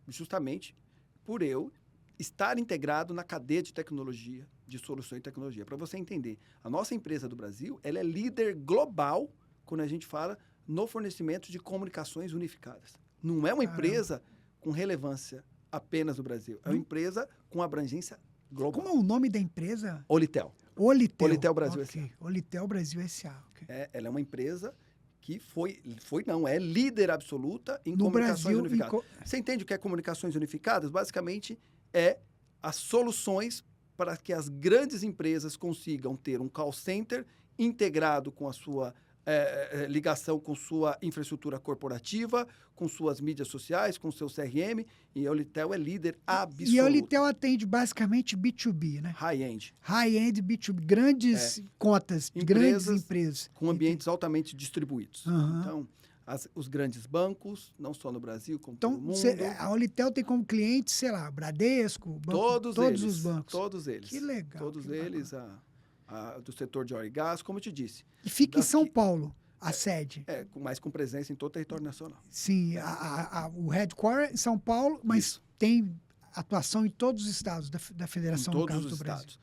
Justamente por eu estar integrado na cadeia de tecnologia, de soluções de tecnologia. Para você entender, a nossa empresa do Brasil, ela é líder global quando a gente fala no fornecimento de comunicações unificadas. Não é uma empresa com relevância apenas no Brasil. É uma empresa com abrangência global. Como é o nome da empresa? Olitel. Olitel. Olitel Brasil S.A. Olitel Brasil S.A. Ela é uma empresa que é líder absoluta em No comunicações Brasil, unificadas. Você entende o que é comunicações unificadas? Basicamente, é as soluções para que as grandes empresas consigam ter um call center integrado com a sua ligação com sua infraestrutura corporativa, com suas mídias sociais, com seu CRM, e a Olitel é líder absoluto. E a Olitel atende basicamente B2B, né? High-end. High-end B2B, grandes contas, grandes empresas. Com ambientes altamente distribuídos. Uhum. Então, os grandes bancos, não só no Brasil, como então, no mundo. A Olitel tem como cliente, sei lá, Bradesco, todos os bancos. Todos eles. Que legal. Todos eles, do setor de óleo e gás, como eu te disse. E fica em São Paulo, a sede. Mas com presença em todo o território nacional. Sim, o headquarter é em São Paulo, mas isso. Tem atuação em todos os estados da Federação, em todos no caso os do estados. Brasil.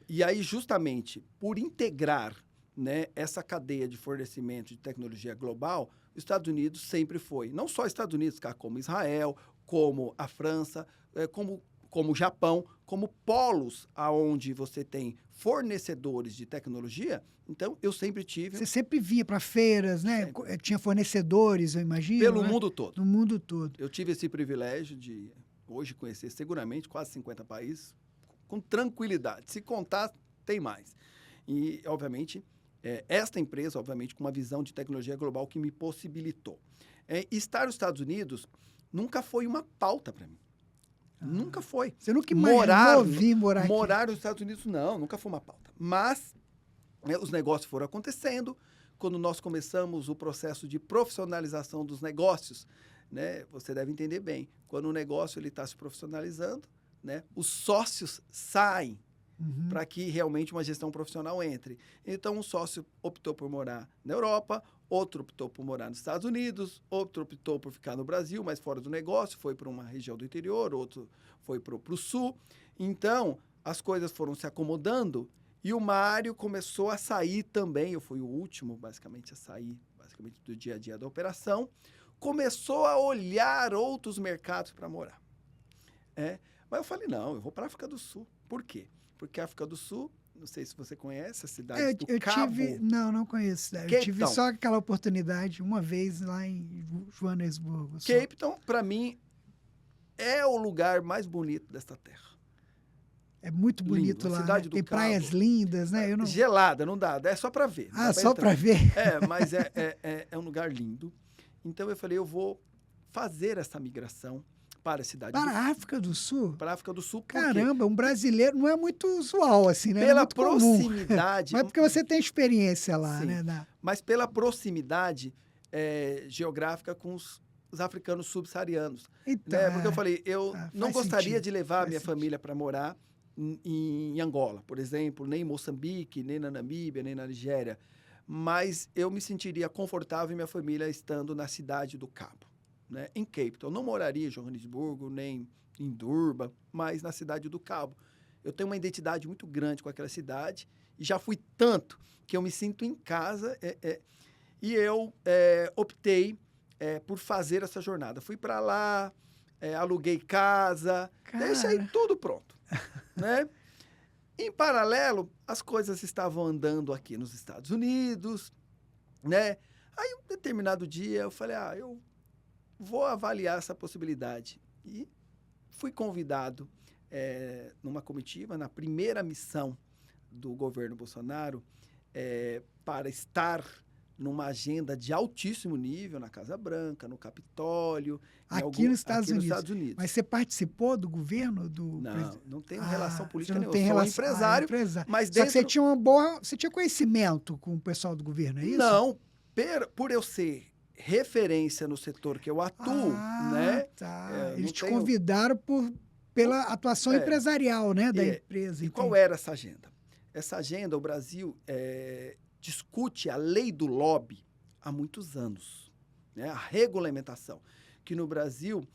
E aí, justamente, por integrar, né, essa cadeia de fornecimento de tecnologia global, os Estados Unidos sempre foi, não só os Estados Unidos, como Israel, como a França, como o Japão, como polos aonde você tem fornecedores de tecnologia. Então, eu sempre tive... Você sempre vinha para feiras, né? Sempre. Tinha fornecedores, eu imagino. Pelo né? mundo todo. No mundo todo. Eu tive esse privilégio de, hoje, conhecer seguramente quase 50 países com tranquilidade. Se contar, tem mais. E, obviamente, esta empresa, obviamente, com uma visão de tecnologia global que me possibilitou. Estar nos Estados Unidos nunca foi uma pauta para mim. Nunca foi. Você nunca imaginou vir morar aqui? Morar nos Estados Unidos, não. Nunca foi uma pauta. Mas os negócios foram acontecendo. Quando nós começamos o processo de profissionalização dos negócios, né, você deve entender bem. Quando o negócio está se profissionalizando, né, os sócios saem para que realmente uma gestão profissional entre. Então, um sócio optou por morar na Europa, outro optou por morar nos Estados Unidos, outro optou por ficar no Brasil, mas fora do negócio, foi para uma região do interior, outro foi para o sul. Então, as coisas foram se acomodando e o Mário começou a sair também. Eu fui o último, basicamente, a sair do dia a dia da operação. Começou a olhar outros mercados para morar. Mas eu falei, não, eu vou para a África do Sul. Por quê? Porque a África do Sul, não sei se você conhece, a cidade do Cabo. Não conheço. Eu tive só aquela oportunidade uma vez lá em Joanesburgo. Cape Town, para mim, é o lugar mais bonito desta terra. É muito bonito lá. Cidade do Tem Cabo, praias lindas, né? Gelada, não dá. É só para ver. Só para ver? Mas é um lugar lindo. Então, eu falei, eu vou fazer essa migração para a cidade para a África do Sul? Para a África do Sul. Caramba, um brasileiro não é muito usual, assim, né? Pela proximidade. Mas porque você tem experiência lá, sim, né? Mas pela proximidade geográfica com os africanos subsaarianos. Então, né? Porque eu falei, eu não gostaria de levar a minha sentido. família para morar em Angola, por exemplo, nem em Moçambique, nem na Namíbia, nem na Nigéria. Mas eu me sentiria confortável e minha família estando na cidade do Cabo. Né, em Cape Town. Eu não moraria em Joanesburgo, nem em Durban, mas na cidade do Cabo. Eu tenho uma identidade muito grande com aquela cidade e já fui tanto que eu me sinto em casa e eu optei por fazer essa jornada. Fui para lá, aluguei casa, deixei tudo pronto. Né? Em paralelo, as coisas estavam andando aqui nos Estados Unidos. Né? Aí, um determinado dia, eu falei, eu vou avaliar essa possibilidade. E fui convidado numa comitiva, na primeira missão do governo Bolsonaro, para estar numa agenda de altíssimo nível na Casa Branca, no Capitólio. Nos Estados Unidos. Mas você participou do governo? Não tenho relação política nenhuma. Eu sou empresário. Mas dentro... Só que você tinha conhecimento com o pessoal do governo, é isso? Não. Por eu ser referência no setor que eu atuo, né? Tá. Eles te convidaram pela atuação empresarial, né, da empresa. E qual era essa agenda? Essa agenda, o Brasil discute a lei do lobby há muitos anos, né? A regulamentação, que no Brasil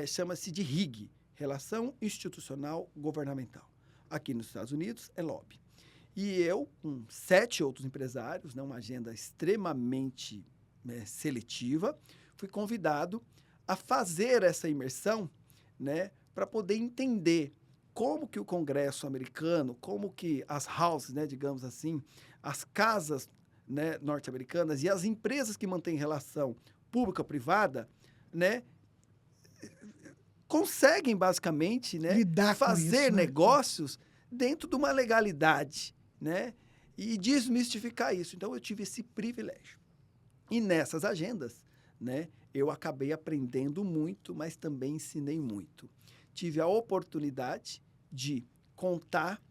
chama-se de RIG, Relação Institucional Governamental. Aqui nos Estados Unidos é lobby. E eu, com 7 outros empresários, né, uma agenda extremamente seletiva, fui convidado a fazer essa imersão, né, para poder entender como que o Congresso americano, como que as houses, né, digamos assim, as casas né, norte-americanas e as empresas que mantêm relação pública-privada, né, conseguem basicamente, né, Lidar com fazer isso, né? negócios dentro de uma legalidade, né, e desmistificar isso. Então eu tive esse privilégio. E nessas agendas, né, eu acabei aprendendo muito, mas também ensinei muito. Tive a oportunidade de contar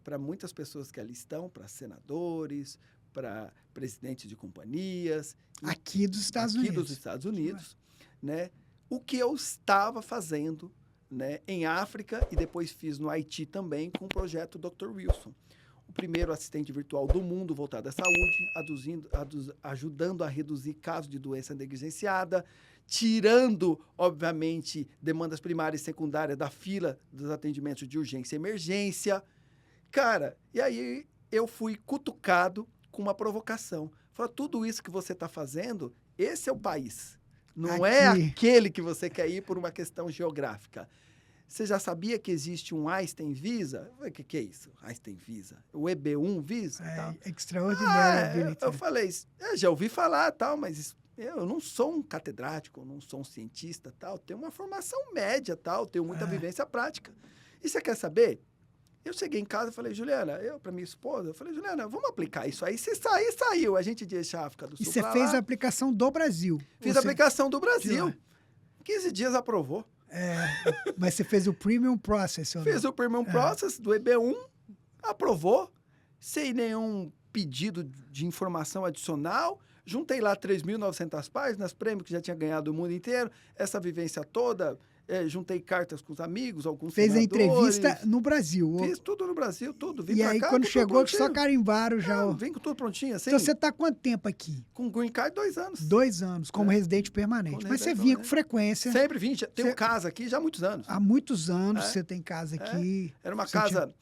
para muitas pessoas que ali estão, para senadores, para presidentes de companhias. Aqui dos Estados aqui Unidos. dos Estados Unidos, né? O que eu estava fazendo, né, em África e depois fiz no Haiti também com o projeto Dr. Wilson. O primeiro assistente virtual do mundo voltado à saúde, ajudando a reduzir casos de doença negligenciada, tirando, obviamente, demandas primárias e secundárias da fila dos atendimentos de urgência e emergência. Cara, e aí eu fui cutucado com uma provocação. Falei, tudo isso que você está fazendo, esse é o país. Não é aquele que você quer ir por uma questão geográfica. Você já sabia que existe um Einstein Visa? O que é isso? Einstein Visa? O EB1 Visa? Extraordinário. Eu falei, já ouvi falar, tal, mas eu não sou um catedrático, não sou um cientista, tal. Tenho uma formação média, tal, tenho muita vivência prática. E você quer saber? Eu cheguei em casa e falei, Juliana, para minha esposa, eu falei, Juliana, vamos aplicar isso aí. Se sair, saiu. A gente deixa a África do Sul. E você fez a aplicação do Brasil? Fiz a aplicação do Brasil. 15 dias aprovou. Mas você fez o Premium Process? Fiz o Premium Process do EB1, aprovou, sem nenhum pedido de informação adicional. Juntei lá 3.900 páginas, prêmio que já tinha ganhado o mundo inteiro, essa vivência toda. Juntei cartas com os amigos, alguns Fez senadores. a entrevista no Brasil. Fiz tudo no Brasil, tudo. Vim e aí, cá, quando chegou, só carimbaram já. Vim com tudo prontinho, assim. Então, você está há quanto tempo aqui? Com Green Card, 2 anos. 2 anos, como residente permanente. Mas você vinha com frequência. Sempre vim. Tenho casa aqui já há muitos anos. Há muitos anos você tem casa aqui. Era uma casa...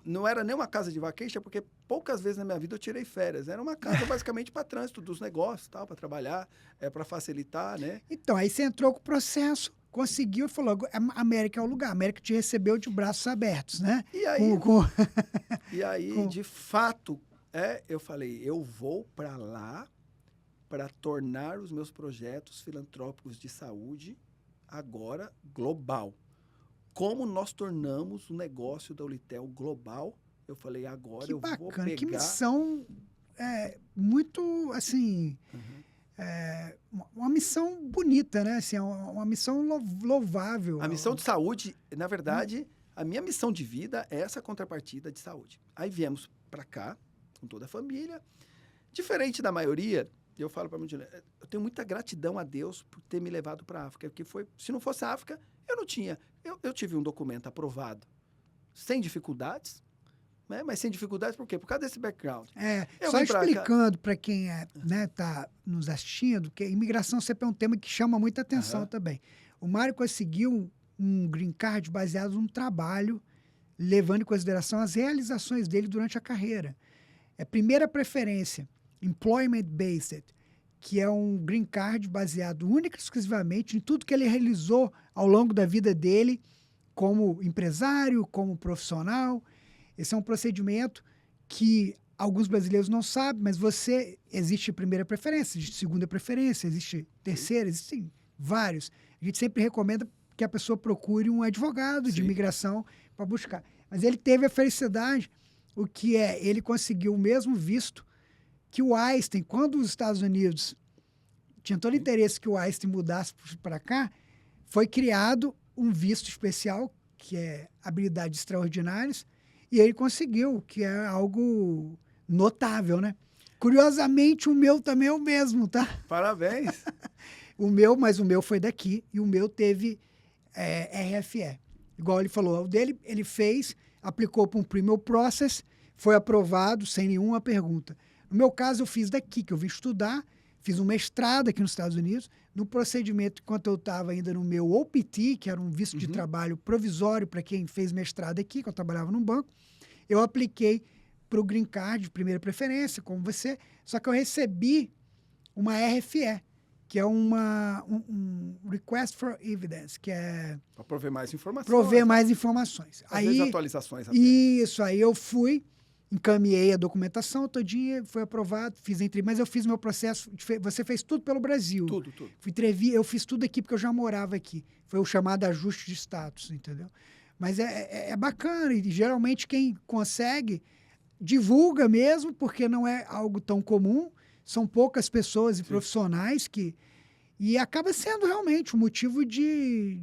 não era nem uma casa de vacation, porque poucas vezes na minha vida eu tirei férias. Era uma casa basicamente para trânsito dos negócios, para trabalhar, para facilitar, né? Então, aí você entrou com o processo, conseguiu e falou, a América é o lugar. A América te recebeu de braços abertos, né? E aí, de fato, eu falei, eu vou para lá para tornar os meus projetos filantrópicos de saúde agora global. Como nós tornamos o negócio da Ulitel global, eu falei, agora que eu bacana, vou pegar... Que missão muito, assim... uma missão bonita, né? Assim, uma missão louvável. A missão de saúde, na verdade, a minha missão de vida é essa contrapartida de saúde. Aí viemos para cá, com toda a família. Diferente da maioria, eu falo para mim, eu tenho muita gratidão a Deus por ter me levado para a África, porque se não fosse a África, eu não tinha. Eu tive um documento aprovado sem dificuldades, né? Mas sem dificuldades por quê? Por causa desse background. Só explicando para quem tá nos assistindo, que a imigração sempre é um tema que chama muita atenção também. O Mário conseguiu um green card baseado num trabalho, levando em consideração as realizações dele durante a carreira. Primeira preferência, Employment Based, que é um green card baseado única e exclusivamente em tudo que ele realizou ao longo da vida dele, como empresário, como profissional. Esse é um procedimento que alguns brasileiros não sabem, mas existe primeira preferência, existe segunda preferência, existe terceira, existem vários. A gente sempre recomenda que a pessoa procure um advogado de imigração para buscar. Mas ele teve a felicidade, ele conseguiu o mesmo visto que o Einstein, quando os Estados Unidos tinha todo interesse que o Einstein mudasse para cá, foi criado um visto especial, que é habilidades extraordinárias, e ele conseguiu, que é algo notável, né? Curiosamente, o meu também é o mesmo, tá? Parabéns! Mas o meu foi daqui, e o meu teve RFE. Igual ele falou, o dele ele fez, aplicou para um Premium Process, foi aprovado sem nenhuma pergunta. No meu caso, eu fiz daqui, que eu vim estudar, fiz um mestrado aqui nos Estados Unidos, no procedimento, enquanto eu estava ainda no meu OPT, que era um visto de trabalho provisório para quem fez mestrado aqui, que eu trabalhava num banco, eu apliquei para o Green Card de primeira preferência, como você, só que eu recebi uma RFE, que é um Request for Evidence, que é... Para prover mais informações. Prover mais informações. Às vezes atualizações. Isso, aí eu fui encaminhei a documentação todinha, foi aprovado, mas eu fiz meu processo, você fez tudo pelo Brasil. Tudo. Eu fiz tudo aqui porque eu já morava aqui. Foi o chamado ajuste de status, entendeu? Mas é bacana, e geralmente quem consegue divulga mesmo, porque não é algo tão comum, são poucas pessoas e profissionais que... E acaba sendo realmente um motivo de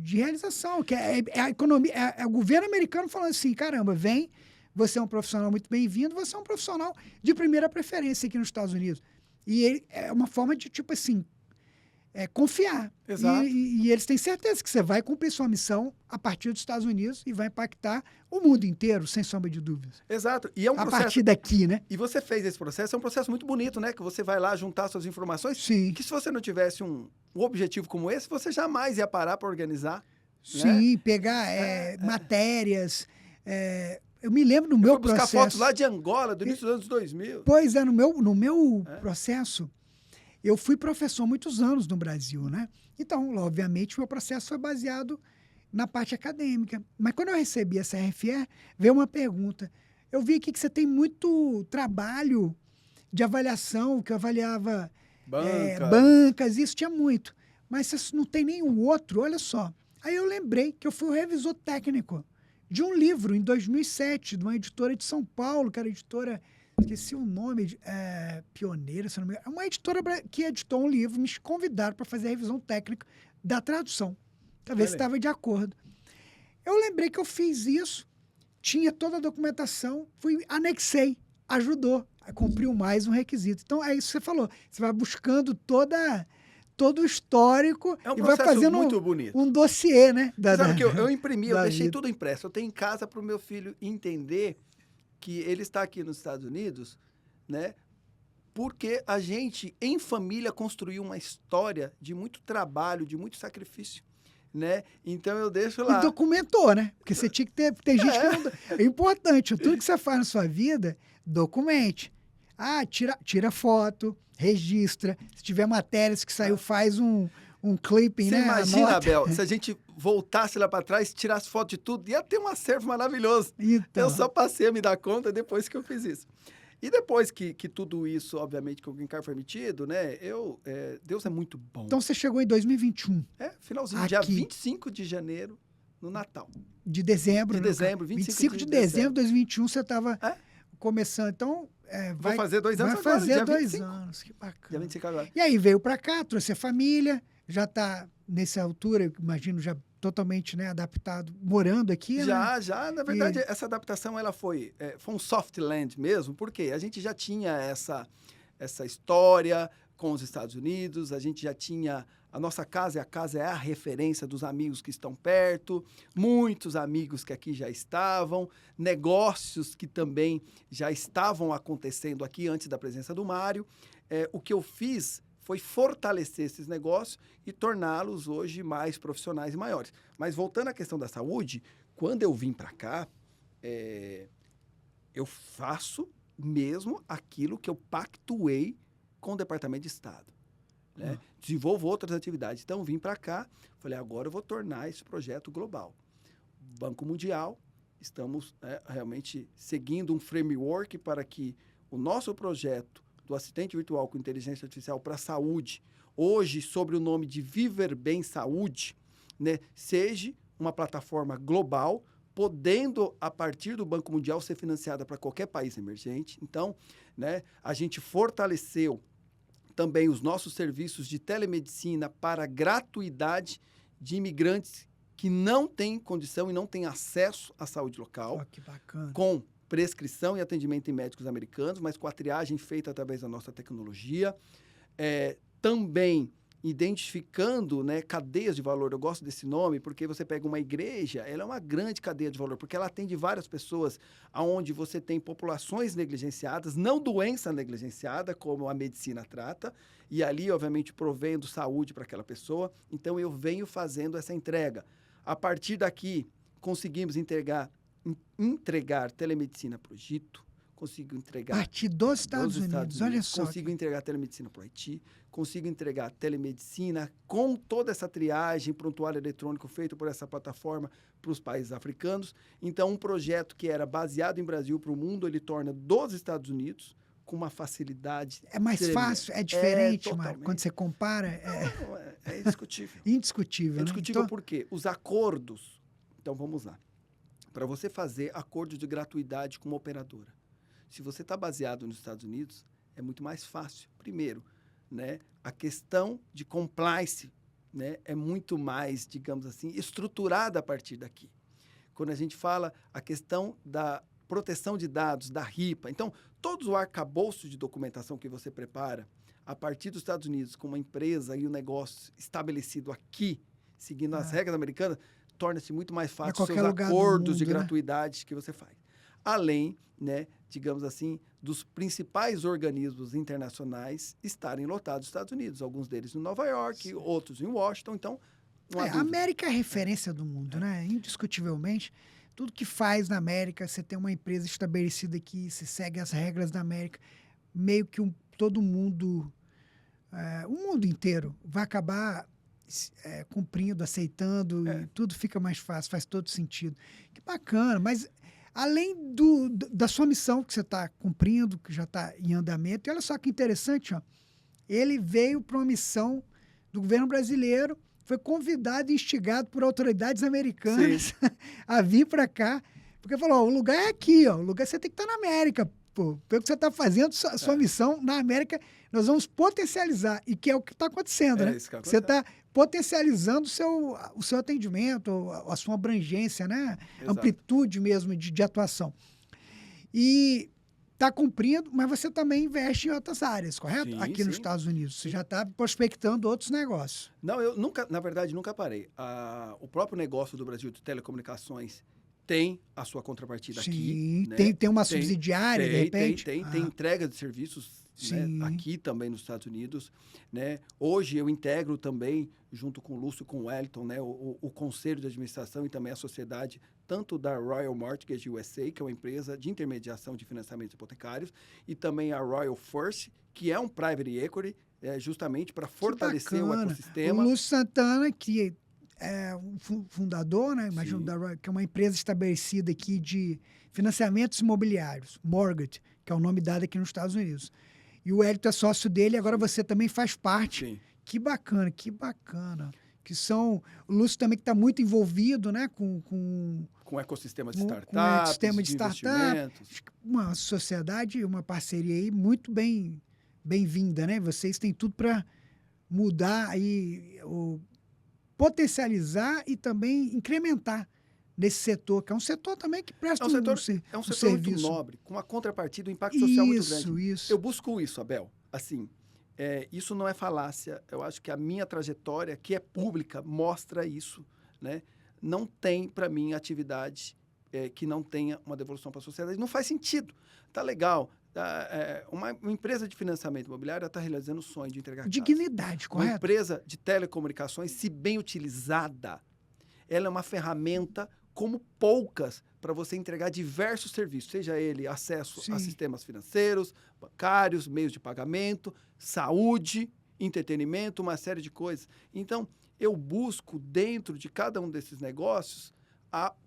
realização, que é a economia, é o governo americano falando assim, caramba, vem, você é um profissional muito bem-vindo, você é um profissional de primeira preferência aqui nos Estados Unidos. E é uma forma de, tipo assim, confiar. Exato. E eles têm certeza que você vai cumprir sua missão a partir dos Estados Unidos e vai impactar o mundo inteiro, sem sombra de dúvidas. Exato. E é um processo... A partir daqui, né? E você fez esse processo, é um processo muito bonito, né? Que você vai lá juntar suas informações. Sim. Que se você não tivesse um objetivo como esse, você jamais ia parar para organizar. Sim, né? pegar matérias. Eu me lembro no meu buscar processo... fotos lá de Angola, do início dos anos 2000. Pois é, no meu processo, eu fui professor há muitos anos no Brasil, né? Então, obviamente, o meu processo foi baseado na parte acadêmica. Mas quando eu recebi essa RFE, veio uma pergunta. Eu vi aqui que você tem muito trabalho de avaliação, que eu avaliava bancas, isso tinha muito. Mas você não tem nenhum outro, olha só. Aí eu lembrei que eu fui o revisor técnico de um livro, em 2007, de uma editora de São Paulo, que era editora... Esqueci o nome, Pioneira, se não me engano. É uma editora que editou um livro, me convidaram para fazer a revisão técnica da tradução. Para ver se estava de acordo. Eu lembrei que eu fiz isso, tinha toda a documentação, anexei, ajudou, cumpriu mais um requisito. Então, é isso que você falou. Você vai buscando todo o histórico e vai fazendo muito bonito. Um dossiê, né? Sabe que eu imprimi, eu deixei vida. tudo impresso. Eu tenho em casa para o meu filho entender que ele está aqui nos Estados Unidos, né? Porque a gente, em família, construiu uma história de muito trabalho, de muito sacrifício, né? Então, eu deixo lá. E documentou, né? Porque você tinha que ter... Tem gente que não... É importante. Tudo que você faz na sua vida, documente. Tira foto, registra. Se tiver matérias que saiu, faz um clipping, Você né? imagina, Abel, se a gente voltasse lá para trás, tirasse foto de tudo, ia ter um acervo maravilhoso. Então. Eu só passei a me dar conta depois que eu fiz isso. E depois que tudo isso, obviamente, que o green card foi emitido, né? Deus é muito bom. Então, você chegou em 2021. Finalzinho, aqui. Dia 25 de janeiro, no Natal. De dezembro. De dezembro, 25 de dezembro de 2021, você estava começando. Então, vou fazer 2 anos agora. Vai fazer dia 2 25. anos, que bacana. Dia 25 agora. E aí, veio para cá, trouxe a família, já está, nessa altura, eu imagino, já totalmente, né, adaptado, morando aqui, Já. Na verdade, essa adaptação ela foi um soft land mesmo, porque a gente já tinha essa história com os Estados Unidos, a gente já tinha... A nossa casa é a referência dos amigos que estão perto, muitos amigos que aqui já estavam, negócios que também já estavam acontecendo aqui antes da presença do Mário. O que eu fiz foi fortalecer esses negócios e torná-los hoje mais profissionais e maiores. Mas voltando à questão da saúde, quando eu vim para cá, eu faço mesmo aquilo que eu pactuei com o Departamento de Estado. Né? Desenvolvo outras atividades. Então, vim para cá, falei, agora eu vou tornar esse projeto global. Banco Mundial, estamos realmente seguindo um framework para que o nosso projeto do assistente virtual com inteligência artificial para a saúde, hoje sob o nome de Viver Bem Saúde, né, seja uma plataforma global, podendo, a partir do Banco Mundial, ser financiada para qualquer país emergente. Então, né, a gente fortaleceu também os nossos serviços de telemedicina para gratuidade de imigrantes que não têm condição e não têm acesso à saúde local. Que bacana. Com prescrição e atendimento em médicos americanos, mas com a triagem feita através da nossa tecnologia. Também identificando, né, cadeias de valor. Eu gosto desse nome porque você pega uma igreja, ela é uma grande cadeia de valor, porque ela atende várias pessoas, onde você tem populações negligenciadas, não doença negligenciada, como a medicina trata, e ali, obviamente, provendo saúde para aquela pessoa. Então, eu venho fazendo essa entrega. A partir daqui, conseguimos entregar telemedicina para o Egito, consigo entregar... Partir dos Estados Unidos, olha só. Consigo entregar telemedicina para o Haiti, consigo entregar telemedicina com toda essa triagem, prontuário eletrônico feito por essa plataforma para os países africanos. Então, um projeto que era baseado em Brasil para o mundo, ele torna dos Estados Unidos com uma facilidade... É mais fácil? É diferente, Mário? Quando você compara? É indiscutível. Indiscutível, É indiscutível né? Então... porque os acordos... Então, vamos lá. Para você fazer acordo de gratuidade com uma operadora, se você está baseado nos Estados Unidos, é muito mais fácil. Primeiro, né, a questão de compliance, né, é muito mais, digamos assim, estruturada a partir daqui. Quando a gente fala a questão da proteção de dados, da RIPA. Então, todo o arcabouço de documentação que você prepara a partir dos Estados Unidos com uma empresa e um negócio estabelecido aqui, seguindo as regras americanas, torna-se muito mais fácil os seus acordos de gratuidade, né, que você faz. Além, né, digamos assim, dos principais organismos internacionais estarem lotados nos Estados Unidos. Alguns deles em Nova York, sim, outros em Washington. Então, a América é a referência do mundo, né? Indiscutivelmente. Tudo que faz na América, você tem uma empresa estabelecida aqui, você segue as regras da América, meio que todo mundo, o mundo inteiro vai acabar cumprindo, aceitando, e tudo fica mais fácil, faz todo sentido. Que bacana, mas além da sua missão que você está cumprindo, que já está em andamento, e olha só que interessante, ó, ele veio para uma missão do governo brasileiro, foi convidado e instigado por autoridades americanas a vir para cá, porque falou, o lugar é aqui, ó, o lugar você tem que estar na América, pô, pelo que você está fazendo, sua missão na América, nós vamos potencializar, e que é o que está acontecendo, né? Você está potencializando o seu atendimento, a sua abrangência, né? Exato. Amplitude mesmo de atuação. E está cumprindo, mas você também investe em outras áreas, correto? Sim, aqui nos Estados Unidos. Você já está prospectando outros negócios. Não, eu nunca, na verdade, nunca parei. O próprio negócio do Brasil de telecomunicações tem a sua contrapartida aqui. Né? Tem uma subsidiária, de repente? Tem entrega de serviços, né, aqui também nos Estados Unidos. Né? Hoje eu integro também, junto com o Lúcio e com o Wellington, né, o Conselho de Administração e também a sociedade, tanto da Royal Mortgage USA, que é uma empresa de intermediação de financiamentos hipotecários, e também a Royal First, que é um private equity, justamente para fortalecer o ecossistema. O Lúcio Santana, que é o fundador, né? Imagino, que é uma empresa estabelecida aqui de financiamentos imobiliários, mortgage, que é o nome dado aqui nos Estados Unidos. E o Hélito é sócio dele, agora você também faz parte. Sim. Que bacana, que bacana. Que são... O Lúcio também que está muito envolvido, né? Com o ecossistema de startups, com o ecossistema de startups. Uma sociedade, uma parceria aí muito bem-vinda, né? Vocês têm tudo para mudar aí, potencializar e também incrementar nesse setor, que é um setor também que presta um serviço. Muito nobre, com uma contrapartida, um impacto social muito grande. Isso. Eu busco isso, Abel. Assim, isso não é falácia. Eu acho que a minha trajetória, que é pública, mostra isso. Né? Não tem, para mim, atividade que não tenha uma devolução para a sociedade. Não faz sentido. Tá legal. Uma empresa de financiamento imobiliário está realizando o sonho de entregar dignidade, correto? Uma empresa de telecomunicações, se bem utilizada, ela é uma ferramenta como poucas para você entregar diversos serviços, seja ele acesso a sistemas financeiros, bancários, meios de pagamento, saúde, entretenimento, uma série de coisas. Então, eu busco dentro de cada um desses negócios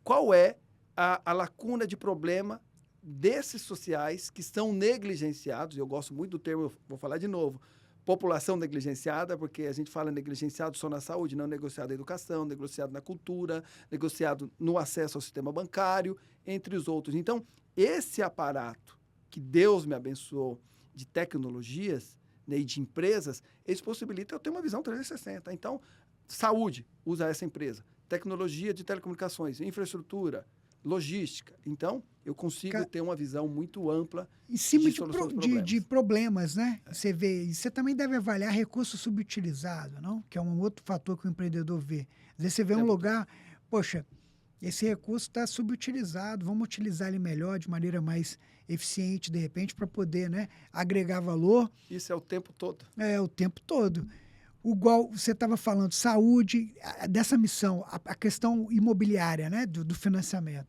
qual é a lacuna de problema desses sociais que são negligenciados. Eu gosto muito do termo, vou falar de novo, população negligenciada, porque a gente fala negligenciado só na saúde, não negociado na educação, negociado na cultura, negociado no acesso ao sistema bancário, entre os outros. Então, esse aparato que Deus me abençoou de tecnologias, né, e de empresas, eles possibilitam eu ter uma visão 360. Então, saúde, usa essa empresa. Tecnologia de telecomunicações, infraestrutura, logística. Então, eu consigo ter uma visão muito ampla em cima de problemas, né? Você vê, e você também deve avaliar recurso subutilizado, não? Que é um outro fator que o empreendedor vê. Às vezes você vê um lugar, poxa, esse recurso está subutilizado, vamos utilizar ele melhor, de maneira mais eficiente, de repente, para poder, né, agregar valor. Isso é o tempo todo. É, o tempo todo. Igual você estava falando, saúde, dessa missão, a questão imobiliária, né, do financiamento.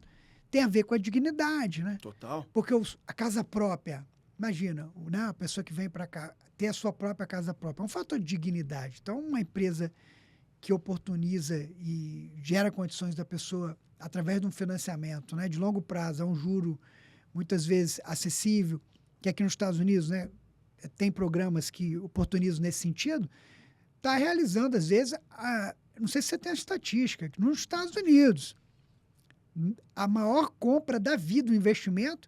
tem a ver com a dignidade, né? Total. Porque a casa própria, imagina, né, a pessoa que vem para cá ter a sua própria casa própria, é um fator de dignidade. Então, uma empresa que oportuniza e gera condições da pessoa através de um financiamento, né, de longo prazo, a um juro muitas vezes acessível, que aqui nos Estados Unidos, né, tem programas que oportunizam nesse sentido, está realizando, às vezes, não sei se você tem a estatística, que nos Estados Unidos, a maior compra da vida, o investimento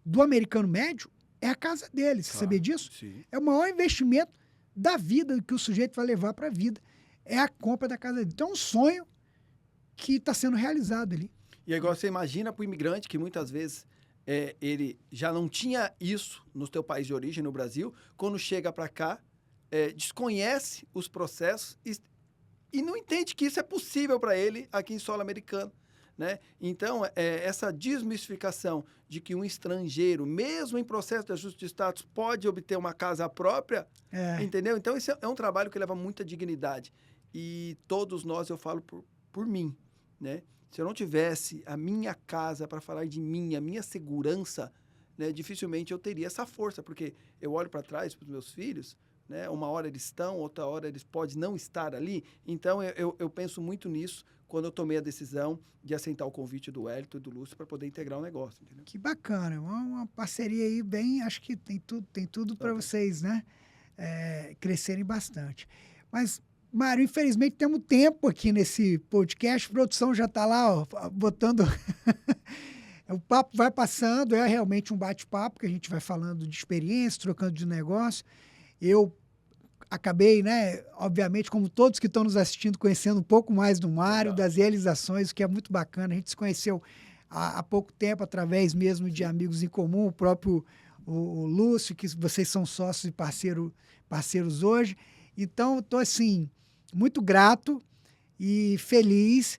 do americano médio é a casa dele. Você sabia disso? Sim. É o maior investimento da vida que o sujeito vai levar para a vida. É a compra da casa dele. Então, é um sonho que está sendo realizado ali. E é igual você imagina para o imigrante que muitas vezes ele já não tinha isso no seu país de origem, no Brasil, quando chega para cá, desconhece os processos e não entende que isso é possível para ele aqui em solo americano. Né? Então, essa desmistificação de que um estrangeiro, mesmo em processo de ajuste de status, pode obter uma casa própria, entendeu? Então, esse é um trabalho que leva muita dignidade. E todos nós, eu falo por mim, né? Se eu não tivesse a minha casa para falar de mim, a minha segurança, né, dificilmente eu teria essa força, porque eu olho para trás para os meus filhos, né, uma hora eles estão, outra hora eles podem não estar ali. Então, eu penso muito nisso quando eu tomei a decisão de aceitar o convite do Wellington e do Lúcio para poder integrar o negócio. Entendeu? Que bacana, uma parceria aí bem, acho que tem tudo para vocês, né, crescerem bastante. Mas, Mário, infelizmente temos tempo aqui nesse podcast, a produção já está lá, ó, botando... O papo vai passando, é realmente um bate-papo, que a gente vai falando de experiência, trocando de negócio. Eu acabei, né, obviamente, como todos que estão nos assistindo, conhecendo um pouco mais do Mário, das realizações, o que é muito bacana. A gente se conheceu há pouco tempo, através mesmo de amigos em comum, o próprio o Lúcio, que vocês são sócios e parceiros hoje. Então, estou, assim, muito grato e feliz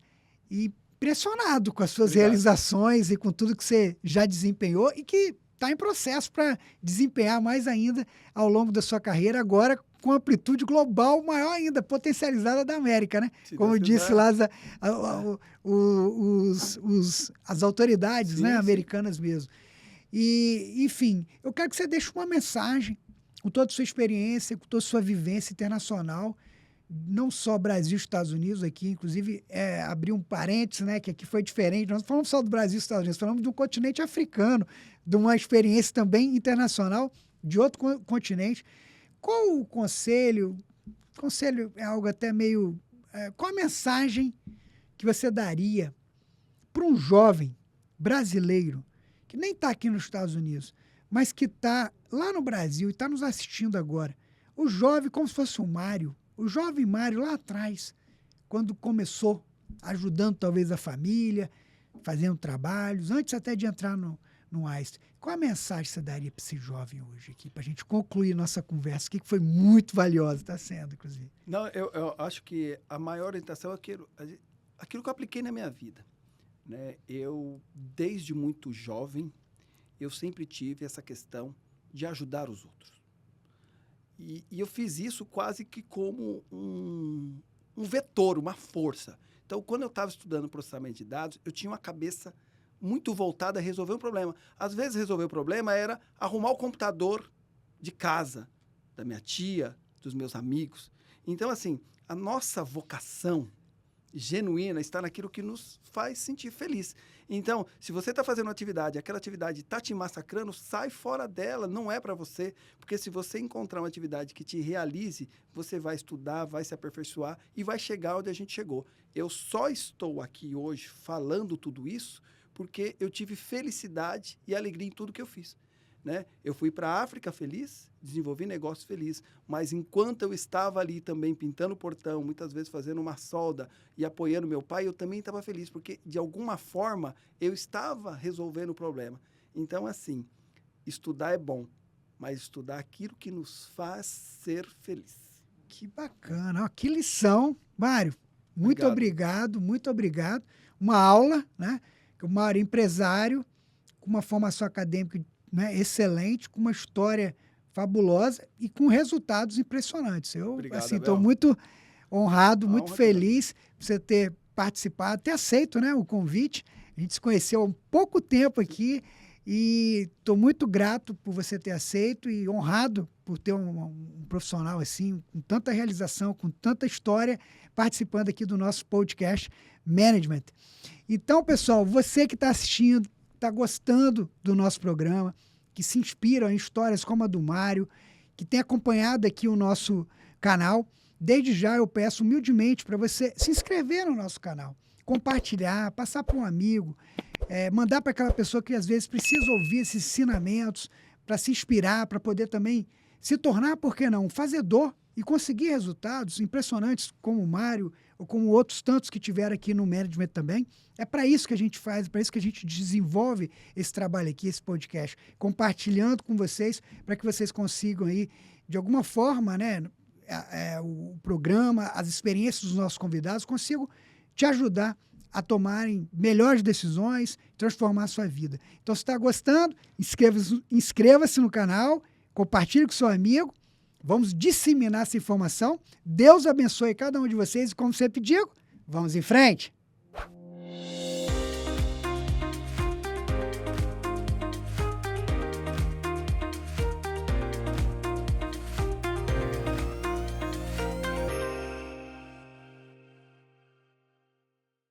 e impressionado com as suas realizações e com tudo que você já desempenhou e que está em processo para desempenhar mais ainda ao longo da sua carreira, agora com amplitude global maior ainda, potencializada da América, né? Como disse lá as autoridades, né, americanas mesmo. E, enfim, eu quero que você deixe uma mensagem com toda a sua experiência, com toda a sua vivência internacional, não só Brasil e Estados Unidos aqui, inclusive abrir um parênteses, né, que aqui foi diferente, nós não falamos só do Brasil e Estados Unidos, falamos de um continente africano, de uma experiência também internacional de outro continente. Qual o conselho? Conselho é algo até meio... qual a mensagem que você daria para um jovem brasileiro que nem está aqui nos Estados Unidos, mas que está lá no Brasil e está nos assistindo agora? O jovem, como se fosse o Mário, o jovem Mário lá atrás, quando começou ajudando talvez a família, fazendo trabalhos, antes até de entrar no Einstein. Qual a mensagem você daria para esse jovem hoje aqui, para a gente concluir nossa conversa, que foi muito valiosa, está sendo, inclusive? Não, eu acho que a maior orientação é aquilo que eu apliquei na minha vida. Né? Eu, desde muito jovem, eu sempre tive essa questão de ajudar os outros. E eu fiz isso quase que como um vetor, uma força. Então, quando eu estava estudando processamento de dados, eu tinha uma cabeça muito voltada a resolver um problema. Às vezes, resolver o problema era arrumar o computador de casa, da minha tia, dos meus amigos. Então, assim, a nossa vocação genuína está naquilo que nos faz sentir feliz. Então, se você está fazendo uma atividade, aquela atividade está te massacrando, sai fora dela, não é para você, porque se você encontrar uma atividade que te realize, você vai estudar, vai se aperfeiçoar e vai chegar onde a gente chegou. Eu só estou aqui hoje falando tudo isso porque eu tive felicidade e alegria em tudo que eu fiz. Né? Eu fui para a África feliz, desenvolvi negócio feliz, mas enquanto eu estava ali também pintando o portão, muitas vezes fazendo uma solda e apoiando meu pai, eu também estava feliz, porque de alguma forma eu estava resolvendo o problema. Então, assim, estudar é bom, mas estudar aquilo que nos faz ser feliz. Que bacana, que lição. Mário, muito obrigado, muito obrigado. Uma aula, né? O Mário é empresário, com uma formação acadêmica, né, excelente, com uma história fabulosa e com resultados impressionantes. Eu estou muito honrado, muito feliz por você ter participado, ter aceito, né, o convite. A gente se conheceu há pouco tempo aqui e estou muito grato por você ter aceito e honrado por ter um profissional assim, com tanta realização, com tanta história, participando aqui do nosso podcast Management. Então, pessoal, você que está assistindo, está gostando do nosso programa, que se inspiram em histórias como a do Mário, que tem acompanhado aqui o nosso canal, desde já eu peço humildemente para você se inscrever no nosso canal, compartilhar, passar para um amigo, mandar para aquela pessoa que às vezes precisa ouvir esses ensinamentos para se inspirar, para poder também se tornar, por que não, um fazedor e conseguir resultados impressionantes como o Mário ou como outros tantos que tiveram aqui no Management também. É para isso que a gente faz, é para isso que a gente desenvolve esse trabalho aqui, esse podcast, compartilhando com vocês para que vocês consigam aí, de alguma forma, né, o programa, as experiências dos nossos convidados consigam te ajudar a tomarem melhores decisões, transformar a sua vida. Então, se está gostando, inscreva-se no canal, compartilhe com seu amigo, vamos disseminar essa informação. Deus abençoe cada um de vocês e, como sempre digo, vamos em frente!